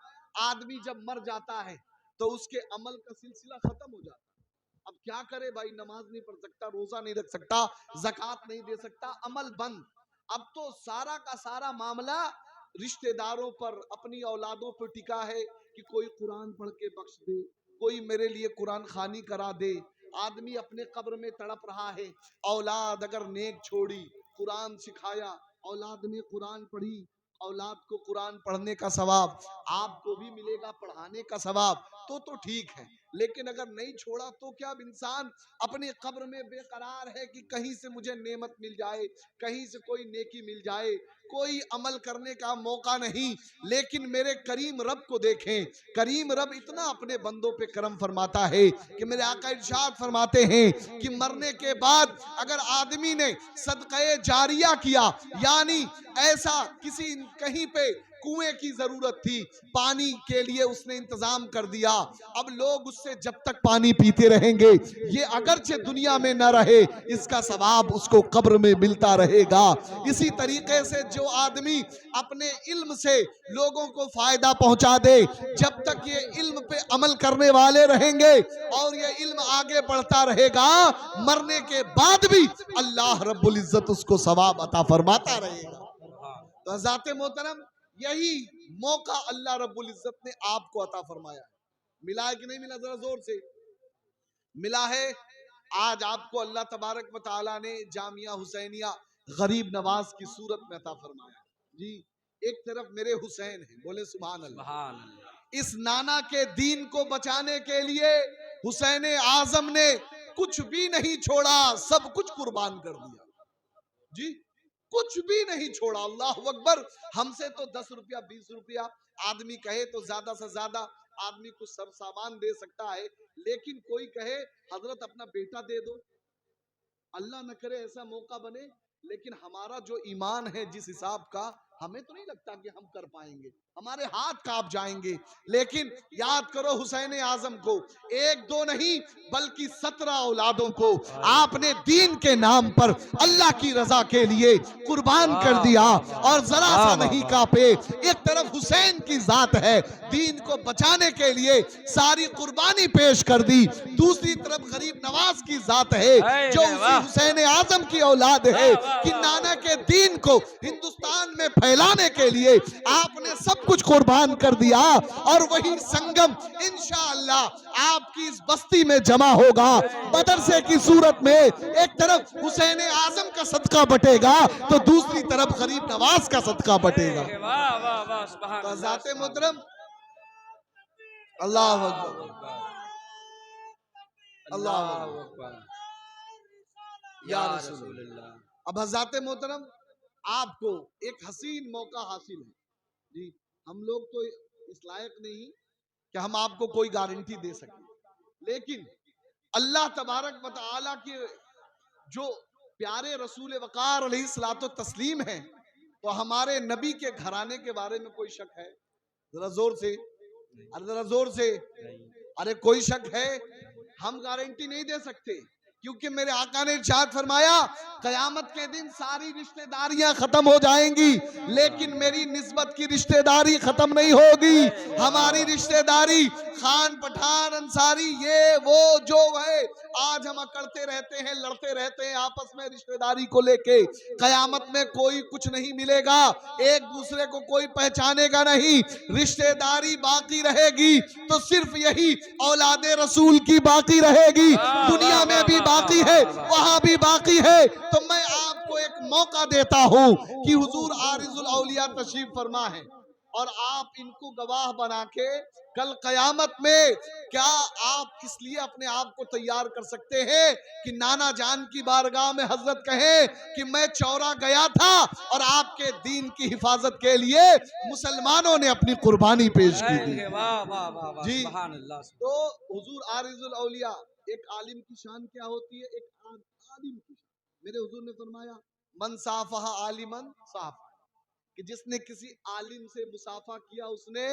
آدمی جب مر جاتا ہے تو اس کے عمل کا سلسلہ ختم ہو جاتا ہے. اب کیا کرے بھائی، نماز نہیں پڑھ سکتا، روزہ نہیں رکھ سکتا، زکوٰۃ نہیں دے سکتا، عمل بند. اب تو سارا کا سارا معاملہ رشتہ داروں پر، اپنی اولادوں پر ٹکا ہے کہ کوئی قرآن پڑھ کے بخش دے، کوئی میرے لیے قرآن خوانی کرا دے. آدمی اپنے قبر میں تڑپ رہا ہے. اولاد اگر نیک چھوڑی، قرآن سکھایا، اولاد نے قرآن پڑھی، اولاد کو قرآن پڑھنے کا ثواب آپ کو بھی ملے گا، پڑھانے کا ثواب. تو ٹھیک ہے، لیکن اگر نہیں چھوڑا تو کیا اب انسان اپنی قبر میں بے قرار ہے کہ کہیں سے مجھے نعمت مل جائے، کہیں سے کوئی نیکی مل جائے، کوئی عمل کرنے کا موقع نہیں۔ لیکن میرے کریم رب کو دیکھیں، کریم رب اتنا اپنے بندوں پہ کرم فرماتا ہے کہ میرے آقا ارشاد فرماتے ہیں کہ مرنے کے بعد اگر آدمی نے صدقہ جاریہ کیا، یعنی ایسا کسی کہیں پہ کنویں کی ضرورت تھی، پانی کے لیے اس نے انتظام کر دیا، اب لوگ اس سے جب تک پانی پیتے رہیں گے، یہ اگرچہ دنیا میں نہ رہے، اس کا ثواب اس کو قبر میں ملتا رہے گا۔ اسی طریقے سے جو آدمی اپنے علم سے لوگوں کو فائدہ پہنچا دے، جب تک یہ علم پہ عمل کرنے والے رہیں گے اور یہ علم آگے بڑھتا رہے گا، مرنے کے بعد بھی اللہ رب العزت اس کو ثواب عطا فرماتا رہے گا۔ تو ذات محترم، یہی موقع اللہ رب العزت نے آپ کو عطا فرمایا ہے۔ ملا ہے کہ نہیں ملا؟ ذرا زور سے ملا ہے۔ آج آپ کو اللہ تبارک و تعالیٰ نے جامعہ حسینیہ غریب نواز کی صورت میں عطا فرمایا۔ جی، ایک طرف میرے حسین ہیں، بولے سبحان اللہ۔ اس نانا کے دین کو بچانے کے لیے حسین اعظم نے کچھ بھی نہیں چھوڑا، سب کچھ قربان کر دیا۔ جی، کچھ بھی نہیں چھوڑا۔ اللہ اکبر۔ ہم سے تو 10 روپیہ 20 روپیہ آدمی کہے تو زیادہ سے زیادہ آدمی کچھ سر سامان دے سکتا ہے، لیکن کوئی کہے حضرت اپنا بیٹا دے دو، اللہ نہ کرے ایسا موقع بنے۔ لیکن ہمارا جو ایمان ہے جس حساب کا، ہمیں تو نہیں لگتا کہ ہم کر پائیں گے، ہمارے ہاتھ کانپ جائیں گے۔ لیکن یاد کرو حسین اعظم کو، ایک دو نہیں بلکہ 17 اولادوں کو آپ نے دین کے نام پر اللہ کی رضا کے لیے قربان کر دیا، اور ذرا سا نہیں کانپے۔ ایک طرف حسین کی ذات ہے، دین کو بچانے کے لیے ساری قربانی پیش کر دی، دوسری طرف غریب نواز کی ذات ہے جو اسی حسین اعظم کی اولاد ہے کہ نانا کے دین کو ہندوستان میں پھیلانے کے لیے آپ نے سب کچھ قربان کر دیا۔ اور وہی سنگم انشاءاللہ آپ کی اس بستی میں جمع ہوگا مدرسے کی صورت میں۔ ایک طرف حسین اعظم کا صدقہ بٹے گا تو دوسری طرف غریب نواز کا صدقہ بٹے گا۔ تو ذات محترم، اللہ اکبر، اللہ اکبر یا رسول اللہ۔ اب حضرات محترم، آپ کو ایک حسین موقع حاصل ہے۔ جی، ہم لوگ تو اس لائق نہیں کہ ہم آپ کو کوئی گارنٹی دے سکیں، لیکن اللہ تبارک و تعالیٰ کے جو پیارے رسول وقار علیہ الصلوۃ والتسلیم ہیں، تو ہمارے نبی کے گھرانے کے بارے میں کوئی شک ہے؟ ذرا زور سے، ذرا زور سے، ارے کوئی شک ہے؟ ہم گارنٹی نہیں دے سکتے، کیونکہ میرے آقا نے ارشاد فرمایا قیامت کے دن ساری رشتہ داریاں ختم ہو جائیں گی، لیکن میری نسبت کی رشتہ داری ختم نہیں ہوگی۔ ہماری رشتہ داری خان پٹھان انصاری یہ وہ جو ہے، آج ہم اکڑتے رہتے ہیں، لڑتے رہتے ہیں آپس میں رشتہ داری کو لے کے، قیامت میں کوئی کچھ نہیں ملے گا، ایک دوسرے کو کوئی پہچانے گا نہیں، رشتہ داری باقی رہے گی تو صرف یہی اولاد رسول کی باقی رہے گی، دنیا میں بھی باقی ہے، وہاں بھی باقی ہے۔ تو میں آپ کو ایک موقع دیتا ہوں کہ حضور عارض الاولیاء تشریف فرما ہے، اور آپ ان کو گواہ بنا کے کل قیامت میں کیا آپ اس لیے اپنے آپ کو تیار کر سکتے ہیں کہ نانا جان کی بارگاہ میں حضرت کہیں کہ میں چورا گیا تھا اور آپ کے دین کی حفاظت کے لیے مسلمانوں نے اپنی قربانی پیش کی تھی؟ جی، تو حضور عارض الاولیاء، ایک عالم کی شان کیا ہوتی ہے؟ ایک عالم کی شان، میرے حضور نے فرمایا من صافح عالما صافح، کہ جس نے کسی عالم سے مصافحہ کیا اس نے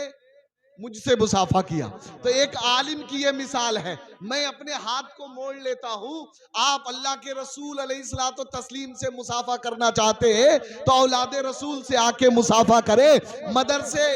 مجھ سے مصافحہ کیا۔ تو ایک عالم کی یہ مثال ہے۔ میں اپنے ہاتھ کو موڑ لیتا ہوں، آپ اللہ کے رسول علیہ الصلوۃ والتسلیم سے مصافحہ کرنا چاہتے ہیں تو اولاد رسول سے آ کے مصافحہ کرے۔ مدرسے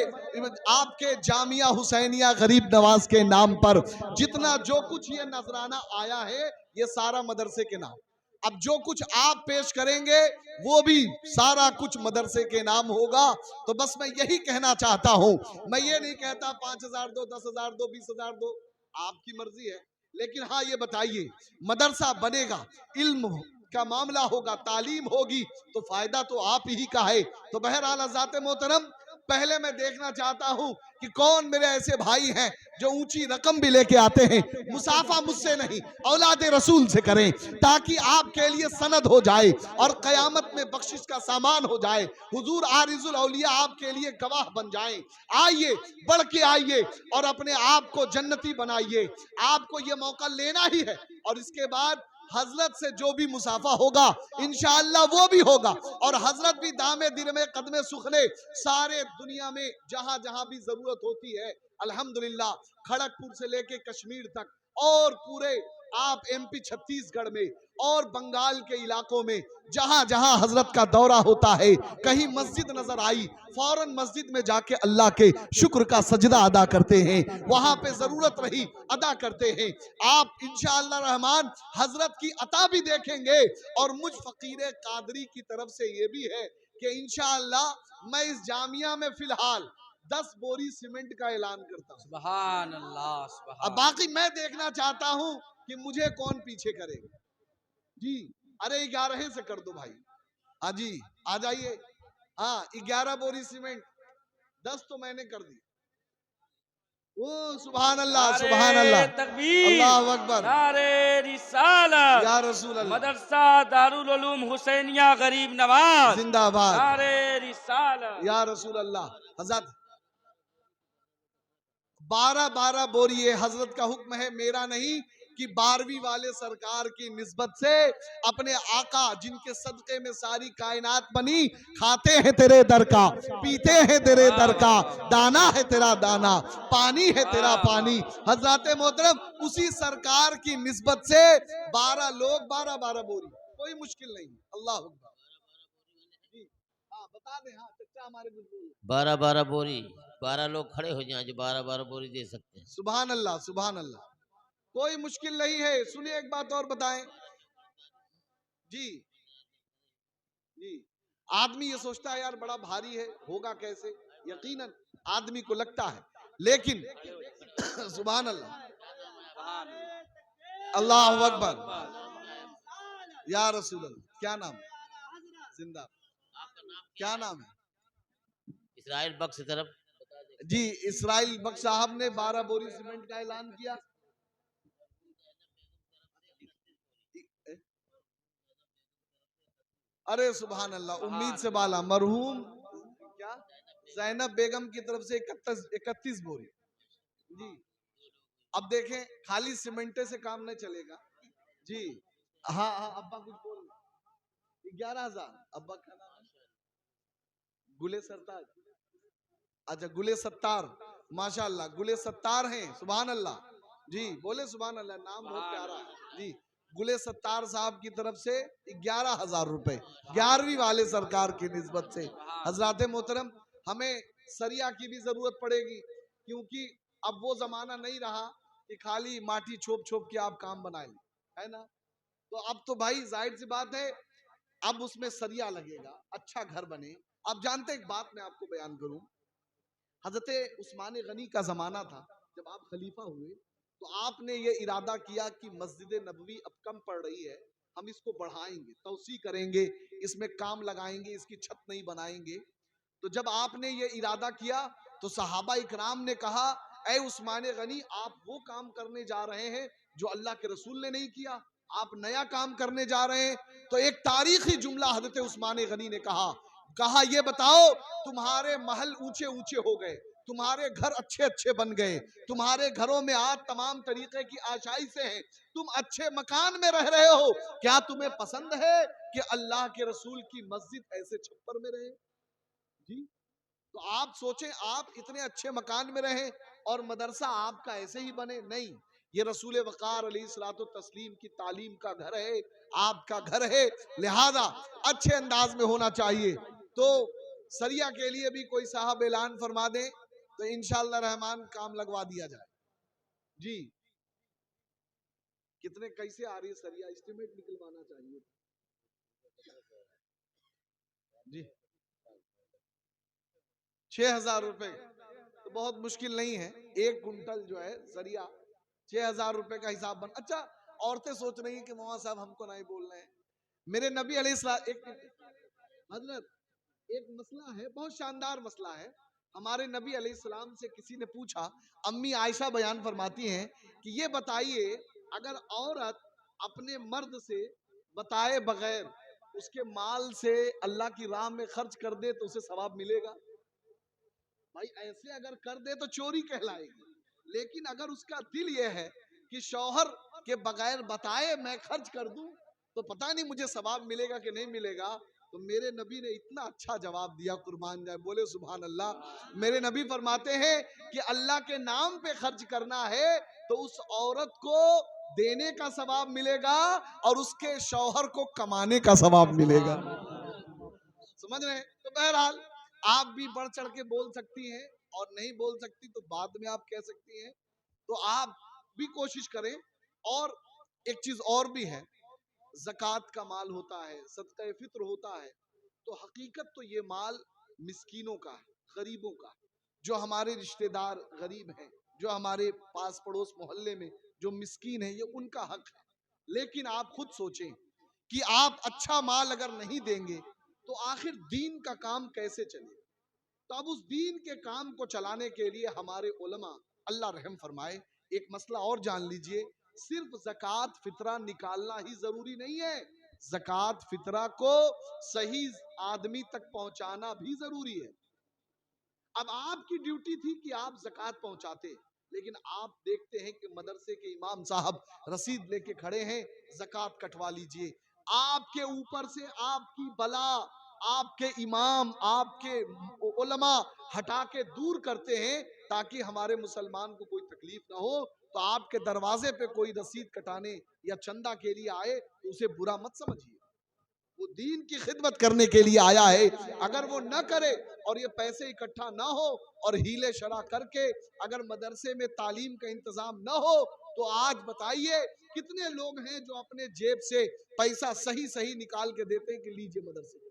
آپ کے جامعہ حسینیہ غریب نواز کے نام پر جتنا جو کچھ یہ نذرانہ آیا ہے، یہ سارا مدرسے کے نام۔ اب جو کچھ آپ پیش کریں گے وہ بھی سارا کچھ مدرسے کے نام ہوگا۔ تو بس میں یہی کہنا چاہتا ہوں، میں یہ نہیں کہتا 5,000 دو، 10,000 دو، 20,000 دو، آپ کی مرضی ہے، لیکن ہاں یہ بتائیے مدرسہ بنے گا، علم کا معاملہ ہوگا، تعلیم ہوگی تو فائدہ تو آپ ہی کا ہے۔ تو بہرحال حضرات محترم، پہلے میں دیکھنا چاہتا ہوں کہ کون میرے ایسے بھائی ہیں جو اونچی رقم بھی لے کے آتے ہیں، مسافہ مجھ سے نہیں اولاد رسول سے کریں، تاکہ آپ کے لیے سند ہو جائے اور قیامت میں بخشش کا سامان ہو جائے، حضور عارض الاولیاء آپ کے لیے گواہ بن جائیں۔ آئیے، بڑھ کے آئیے اور اپنے آپ کو جنتی بنائیے۔ آپ کو یہ موقع لینا ہی ہے، اور اس کے بعد حضرت سے جو بھی مسافہ ہوگا انشاءاللہ وہ بھی ہوگا، اور حضرت بھی دامے درمے قدمے سخنے سارے دنیا میں جہاں جہاں بھی ضرورت ہوتی ہے الحمدللہ، کھڑگپور سے لے کے کشمیر تک اور پورے آپ ایم پی چھتیس گڑھ میں اور بنگال کے علاقوں میں جہاں جہاں حضرت کا دورہ ہوتا ہے، کہیں مسجد نظر آئی فوراً مسجد میں جا کے اللہ کے شکر کا سجدہ ادا کرتے ہیں، وہاں پہ ضرورت رہی ادا کرتے ہیں۔ آپ انشاءاللہ رحمان حضرت کی عطا بھی دیکھیں گے، اور مجھ فقیر قادری کی طرف سے یہ بھی ہے کہ انشاءاللہ میں اس جامعہ میں فی الحال 10 بوری سیمنٹ کا اعلان کرتا ہوں۔ سبحان اللہ، اب سبحان باقی میں دیکھنا چاہتا ہوں کہ مجھے کون پیچھے کرے گا۔ جی ارے 11 سے کر دو بھائی، ہاں جی آ جائیے، ہاں 11 بوری سیمنٹ، 10 تو میں نے کر دی۔ او سبحان اللہ، سبحان نعرے اللہ، تکبیر، اللہ اکبر، نعرے رسالت، یا رسول اللہ، مدرسہ دارالعلوم حسینیہ غریب نواز، زندہ باد، نعرے رسالت۔ یا رسول اللہ۔ حضرت 12 بوری، یہ حضرت کا حکم ہے میرا نہیں، کہ 12ویں والے سرکار کی نسبت سے اپنے آقا جن کے صدقے میں ساری کائنات بنی، کھاتے ہیں تیرے در کا، پیتے ہیں تیرے در کا، دانا ہے تیرا دانا، پانی ہے تیرا پانی، حضرات محترم اسی سرکار کی نسبت سے 12 لوگ 12 بوری، کوئی مشکل نہیں، اللہ اکبر۔ جی ہاں بتا دیں، ہاں چچا ہمارے کچھ بول رہے ہیں۔ 12 بوری، 12 لوگ کھڑے ہو جائیں جو 12 بوری دے سکتے ہیں۔ سبحان اللہ، سبحان اللہ، کوئی مشکل نہیں ہے۔ سنیے ایک بات اور بتائیں، جی جی آدمی یہ سوچتا ہے یار بڑا بھاری ہے، ہوگا کیسے؟ یقیناً آدمی کو لگتا ہے، لیکن سبحان اللہ، اللہ اکبر، یا رسول اللہ۔ کیا نام ہے؟ زندہ، کیا نام ہے؟ اسرائیل بخش کی طرف جی اسرائیل بخش صاحب نے 12 بوری سیمنٹ کا اعلان کیا۔ ارے سبحان اللہ، امید سے بالا، مرحوم کیا زینب بیگم کی طرف سے 31 بوری۔ جی اب دیکھیں خالی سیمنٹے سے کام نہیں چلے گا۔ جی ہاں ہاں ابا کچھ بول رہے، 11,000 ابا کا نام ہے گلے سرتاج، اچھا گلے ستار، ماشاءاللہ گلے ستار ہیں، سبحان اللہ، جی بولے سبحان اللہ، نام بہت پیارا ہے۔ جی گلے ستار صاحب کی طرف سے 11,000 روپے 11ویں والے سرکار کی نسبت سے۔ حضرات محترم ہمیں سریا کی بھی ضرورت پڑے گی، کیونکہ اب وہ زمانہ نہیں رہا کہ خالی ماٹی چھوپ چھوپ کے آپ کام بنائیں، ہے نا؟ تو اب تو بھائی ظاہر سی بات ہے، اب اس میں سریا لگے گا، اچھا گھر بنے۔ اب جانتے ایک بات میں آپ کو بیان کروں، حضرت عثمان غنی کا زمانہ تھا، جب آپ خلیفہ ہوئے تو آپ نے یہ ارادہ کیا کہ مسجد نبوی اب کم پڑ رہی ہے، ہم اس کو بڑھائیں گے، توسیع کریں گے، اس میں کام لگائیں گے، اس کی چھت نہیں بنائیں گے۔ تو جب آپ نے یہ ارادہ کیا تو صحابہ اکرام نے کہا اے عثمان غنی، آپ وہ کام کرنے جا رہے ہیں جو اللہ کے رسول نے نہیں کیا، آپ نیا کام کرنے جا رہے ہیں۔ تو ایک تاریخی جملہ حضرت عثمان غنی نے کہا یہ بتاؤ تمہارے محل اونچے اونچے ہو گئے، تمہارے گھر اچھے اچھے بن گئے، تمہارے گھروں میں آج تمام طریقے کی آشائشیں ہیں، تم اچھے مکان میں رہ رہے ہو، کیا تمہیں پسند ہے کہ اللہ کے رسول کی مسجد ایسے چھپر میں رہے؟ جی تو آپ سوچیں، آپ اتنے اچھے مکان میں رہیں اور مدرسہ آپ کا ایسے ہی بنے؟ نہیں، یہ رسول وقار علیہ الصلوۃ والتسلیم کی تعلیم کا گھر ہے، آپ کا گھر ہے، لہذا اچھے انداز میں ہونا چاہیے۔ تو سریا کے لیے بھی کوئی صاحب اعلان فرما دیں تو انشاءاللہ رحمان کام لگوا دیا جائے۔ جی کتنے کیسے آ رہی ہے سریا؟ اسٹیمیٹ نکلوانا چاہیے۔ جی 6,000 روپے تو بہت مشکل نہیں ہے، 1 کنٹل جو ہے سریا 6,000 روپے کا حساب بن۔ اچھا عورتیں سوچ رہی ہیں کہ مولانا صاحب ہم کو نہیں بول رہے ہیں، میرے نبی علیہ السلام حضرت ایک مسئلہ ہے، بہت شاندار مسئلہ ہے، ہمارے نبی علیہ السلام سے کسی نے پوچھا، امی عائشہ بیان فرماتی ہیں کہ یہ بتائیے اگر عورت اپنے مرد سے بتائے بغیر اس کے مال سے اللہ کی راہ میں خرچ کر دے تو اسے ثواب ملے گا؟ بھائی ایسے اگر کر دے تو چوری کہلائے گی، لیکن اگر اس کا دل یہ ہے کہ شوہر کے بغیر بتائے میں خرچ کر دوں تو پتہ نہیں مجھے ثواب ملے گا کہ نہیں ملے گا، تو میرے نبی نے اتنا اچھا جواب دیا، قربان جائے، بولے سبحان اللہ۔ میرے نبی فرماتے ہیں کہ اللہ کے نام پہ خرچ کرنا ہے تو اس عورت کو دینے کا ثواب ملے گا اور اس کے شوہر کو کمانے کا ثواب ملے گا۔ سمجھ رہے ہیں؟ تو بہرحال آپ بھی بڑھ چڑھ کے بول سکتی ہیں، اور نہیں بول سکتی تو بعد میں آپ کہہ سکتی ہیں، تو آپ بھی کوشش کریں۔ اور ایک چیز اور بھی ہے، زکوٰۃ کا مال ہوتا ہے، صدقہ فطر ہوتا ہے، تو حقیقت تو یہ مال مسکینوں کا ہے، غریبوں کا، جو ہمارے رشتہ دار غریب ہیں، جو ہمارے پاس پڑوس محلے میں جو مسکین ہیں، یہ ان کا حق ہے۔ لیکن آپ خود سوچیں کہ آپ اچھا مال اگر نہیں دیں گے تو آخر دین کا کام کیسے چلے؟ تو اب اس دین کے کام کو چلانے کے لیے ہمارے علماء، اللہ رحم فرمائے، ایک مسئلہ اور جان لیجئے، صرف زکوٰۃ فطرہ نکالنا ہی ضروری نہیں ہے، زکوٰۃ فطرہ کو صحیح آدمی تک پہنچانا بھی ضروری ہے۔ اب آپ کی ڈیوٹی تھی کہ آپ زکوٰۃ پہنچاتے، لیکن آپ دیکھتے ہیں کہ مدرسے کے امام صاحب رسید لے کے کھڑے ہیں، زکوٰۃ کٹوا لیجئے، آپ کے اوپر سے آپ کی بلا آپ کے امام، آپ کے علماء ہٹا کے دور کرتے ہیں تاکہ ہمارے مسلمان کو کوئی تکلیف نہ ہو، تو آپ کے دروازے پہ کوئی رسید کٹانے یا چندہ کے لیے آئے تو اسے برا مت سمجھیے، وہ دین کی خدمت کرنے کے لیے آیا ہے۔ اگر وہ نہ کرے اور یہ پیسے اکٹھا نہ ہو اور ہیلے شرع کر کے اگر مدرسے میں تعلیم کا انتظام نہ ہو، تو آج بتائیے کتنے لوگ ہیں جو اپنے جیب سے پیسہ صحیح نکال کے دیتے ہیں کہ لیجئے مدرسے میں،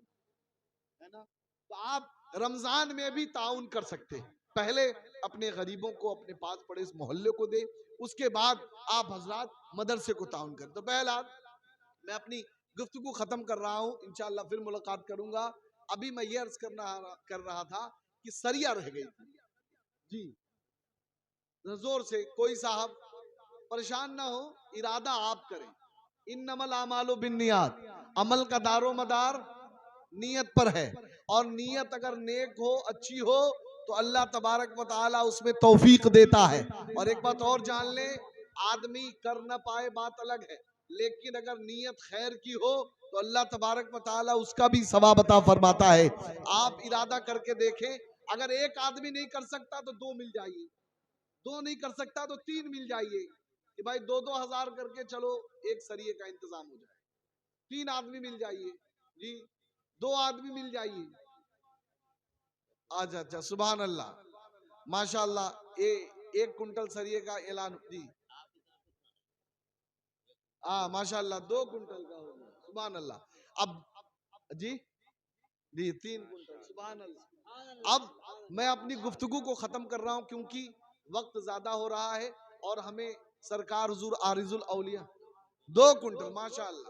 ہے نا؟ تو آپ رمضان میں بھی تعاون کر سکتے ہیں، پہلے اپنے غریبوں کو، اپنے پاس پڑے اس محلے کو دیں، اس کے بعد آپ حضرات مدرسے کو تعاون کریں۔ تو بہرحال میں اپنی گفتگو ختم کر رہا ہوں، انشاءاللہ پھر ملاقات کروں گا۔ ابھی میں یہ عرض کر رہا تھا کہ سریہ رہ گئی تھی، جی زور سے، کوئی صاحب پریشان نہ ہو، ارادہ آپ کریں، انما الاعمال بالنیات، عمل کا دار و مدار نیت پر ہے، اور نیت اگر نیک ہو، اچھی ہو تو اللہ تبارک و تعالیٰ اس میں توفیق دیتا ہے۔ اور ایک بات اور جان لیں، آدمی کر نہ پائے بات الگ ہے، لیکن اگر نیت خیر کی ہو تو اللہ تبارک و تعالیٰ اس کا بھی ثواب عطا فرماتا ہے۔ آپ ارادہ کر کے دیکھیں، اگر ایک آدمی نہیں کر سکتا تو دو مل جائیے، دو نہیں کر سکتا تو تین مل جائیے، کہ بھائی 2,000 کر کے چلو ایک سریے کا انتظام ہو جائے، 3 آدمی مل جائیے، جی 2 آدمی مل جائیے۔ اچھا سبحان اللہ، ماشاءاللہ، 1 کنٹل سریے کا اعلان، جی ماشاءاللہ 2 کنٹل کا ہو گیا، سبحان اللہ۔ اب جی 3 کنٹل، سبحان اللہ۔ اب میں اپنی گفتگو کو ختم کر رہا ہوں کیونکہ وقت زیادہ ہو رہا ہے، اور ہمیں سرکار حضور عارض الاولیاء 2 کنٹل، ماشاءاللہ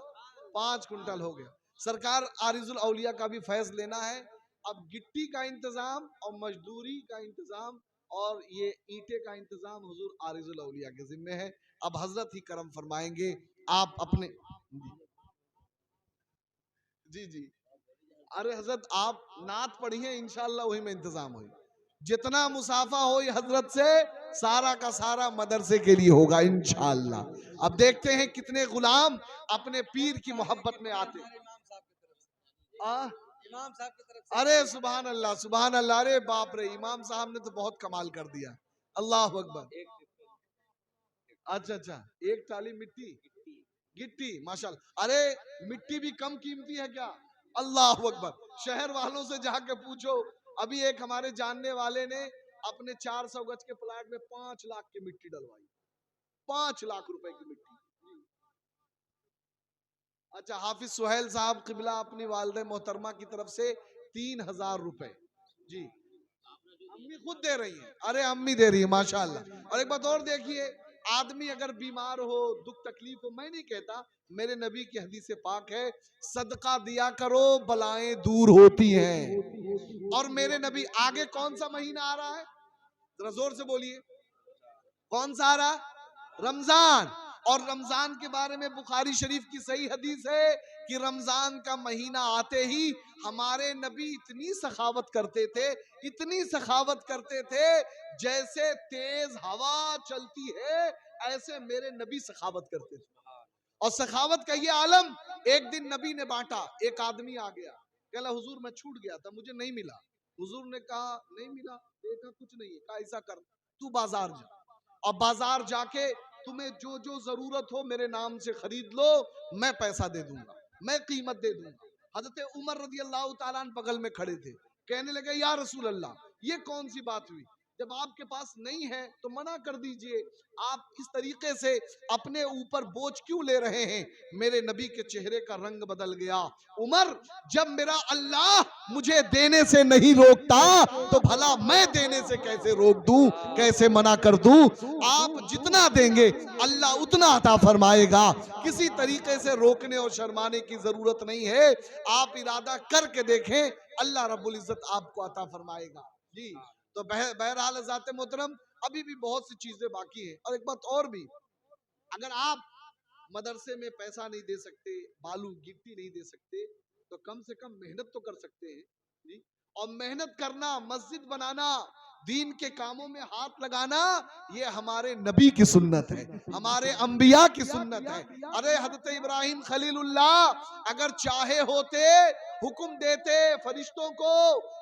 5 کنٹل ہو گیا، سرکار عارض الاولیاء کا بھی فیض لینا ہے۔ اب گٹی کا انتظام اور مزدوری کا انتظام اور یہ اینٹے کا انتظام حضور عارض الاولیاء کے ذمہ ہے، اب حضرت ہی کرم فرمائیں گے۔ آپ اپنے جی ارے حضرت آپ نعت پڑھیے، انشاءاللہ وہی میں انتظام ہوئی، جتنا مسافہ ہوئی حضرت سے سارا کا سارا مدرسے کے لیے ہوگا انشاءاللہ۔ اب دیکھتے ہیں کتنے غلام اپنے پیر کی محبت میں آتے ہیں۔ ارے سبحان اللہ سبحان اللہ، ارے باپ رے، امام صاحب نے تو بہت کمال کر دیا، اللہ اکبر۔ اچھا 1 ٹالی مٹی، گٹی، ماشاءاللہ، ارے مٹی بھی کم قیمتی ہے کیا؟ اللہ اکبر، شہر والوں سے جا کے پوچھو، ابھی ایک ہمارے جاننے والے نے اپنے 400 گز کے پلاٹ میں 5 لاکھ کی مٹی ڈلوائی، 5 لاکھ روپے کی مٹی۔ اچھا حافظ سہیل صاحب قبلہ اپنی والدہ محترمہ کی طرف سے 3000 روپے، جی امی خود دے رہی ہیں، ارے امی دے رہی ہیں، ماشاءاللہ۔ اور ایک بات اور دیکھیے، آدمی اگر بیمار ہو، دکھ تکلیف ہو، میں نہیں کہتا، میرے نبی کی حدیث پاک ہے صدقہ دیا کرو بلائیں دور ہوتی ہیں. اور میرے نبی آگے کون سا مہینہ آ رہا ہے؟ ذرا زور سے بولیے، کون سا آ رہا؟ رمضان. اور رمضان کے بارے میں بخاری شریف کی صحیح حدیث ہے کہ رمضان کا مہینہ آتے ہی ہمارے نبی اتنی سخاوت کرتے تھے، اتنی سخاوت کرتے تھے، جیسے تیز ہوا چلتی ہے ایسے میرے نبی سخاوت کرتے تھے. اور سخاوت کا یہ عالم ایک دن نبی نے بانٹا. ایک آدمی آ گیا، کہلا حضور میں چھوٹ گیا تھا، مجھے نہیں ملا. حضور نے کہا نہیں ملا؟ دیکھا کچھ نہیں ہے. کہا ایسا کر، تو بازار جا، اور بازار جا کے تمہیں جو جو ضرورت ہو میرے نام سے خرید لو، میں پیسہ دے دوں گا، میں قیمت دے دوں گا. حضرت عمر رضی اللہ تعالیٰ عنہ بغل میں کھڑے تھے. کہنے لگے یا رسول اللہ یہ کون سی بات ہوئی؟ جب آپ کے پاس نہیں ہے تو منع کر دیجئے، آپ اس طریقے سے اپنے اوپر بوجھ کیوں لے رہے ہیں؟ میرے نبی کے چہرے کا رنگ بدل گیا. عمر، جب میرا اللہ مجھے دینے سے نہیں روکتا تو بھلا میں دینے سے کیسے روک دوں، کیسے منع کر دوں؟ آپ جتنا دیں گے اللہ اتنا عطا فرمائے گا. کسی طریقے سے روکنے اور شرمانے کی ضرورت نہیں ہے. آپ ارادہ کر کے دیکھیں، اللہ رب العزت آپ کو عطا فرمائے گا. جی تو بہرحال حضرات محترم، ابھی بھی بہت سی چیزیں باقی ہیں. اور ایک بات اور بھی، اگر آپ مدرسے میں پیسہ نہیں دے سکتے، بالو گٹی نہیں دے سکتے، تو کم سے کم محنت تو کر سکتے ہیں. جی اور محنت کرنا، مسجد بنانا، دین کے کاموں میں ہاتھ لگانا، یہ ہمارے نبی کی سنت ہے، ہمارے انبیاء کی سنت ہے. ارے حضرت ابراہیم خلیل اللہ اگر چاہے ہوتے حکم دیتے فرشتوں کو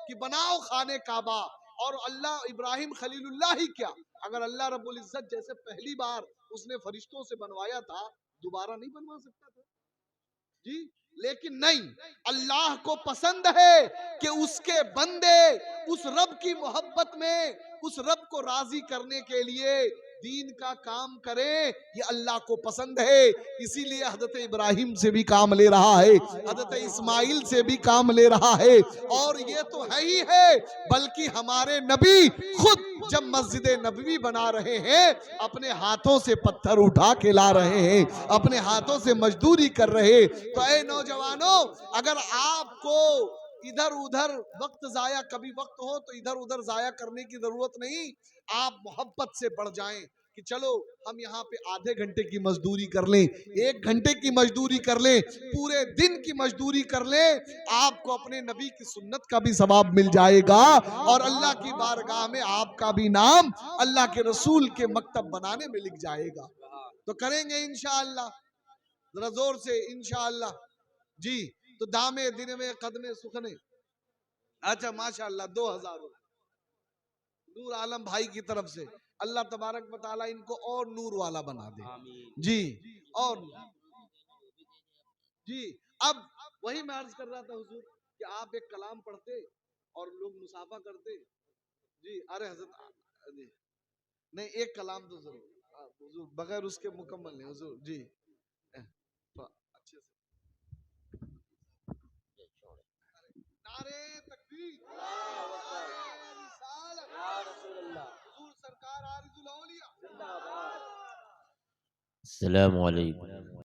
کہ بناؤ خانہ کعبہ، اور اللہ ابراہیم خلیل اللہ ہی کیا، اگر اللہ رب العزت جیسے پہلی بار اس نے فرشتوں سے بنوایا تھا، دوبارہ نہیں بنوا سکتا تھا؟ جی لیکن نہیں، اللہ کو پسند ہے کہ اس کے بندے اس رب کی محبت میں، اس رب کو راضی کرنے کے لیے دین کا کام کریں. یہ اللہ کو پسند ہے. اسی لیے حضرت ابراہیم سے بھی کام لے رہا ہے، حضرت اسماعیل سے بھی کام لے رہا ہے. اور یہ تو ہے ہی ہے، بلکہ ہمارے نبی خود جب مسجد نبوی بنا رہے ہیں اپنے ہاتھوں سے پتھر اٹھا کے لا رہے ہیں، اپنے ہاتھوں سے مزدوری کر رہے. تو اے نوجوانوں، اگر آپ کو ادھر ادھر وقت ضائع، کبھی وقت ہو تو ادھر ادھر ضائع کرنے کی ضرورت نہیں. آپ محبت سے بڑھ جائیں کہ چلو ہم یہاں پہ آدھے گھنٹے کی مزدوری کر لیں، 1 گھنٹے کی مزدوری کر لیں، پورے دن کی مزدوری کر لیں. آپ کو اپنے نبی کی سنت کا بھی ثواب مل جائے گا، اور اللہ کی بارگاہ میں آپ کا بھی نام اللہ کے رسول کے مکتب بنانے میں لکھ جائے گا. تو کریں گے انشاءاللہ، ذرا زور سے انشاءاللہ. جی تو دامے دن میں قدمے سخنے. اچھا ماشاءاللہ 2000 نور عالم بھائی کی طرف سے. اللہ تبارک و تعالیٰ ان کو اور نور والا بنا دے. جی اور جی اب وہی میں عرض کر رہا تھا حضور کہ آپ ایک کلام پڑھتے اور لوگ مصافحہ کرتے. جی ارے حضرت جی نہیں، ایک کلام تو ضرور حضور، بغیر اس کے مکمل نہیں حضور. جی اچھے سے نعرے تکبیر، نعرے رسالت، حضور سرکار عارض الاولیاء. السلام علیکم.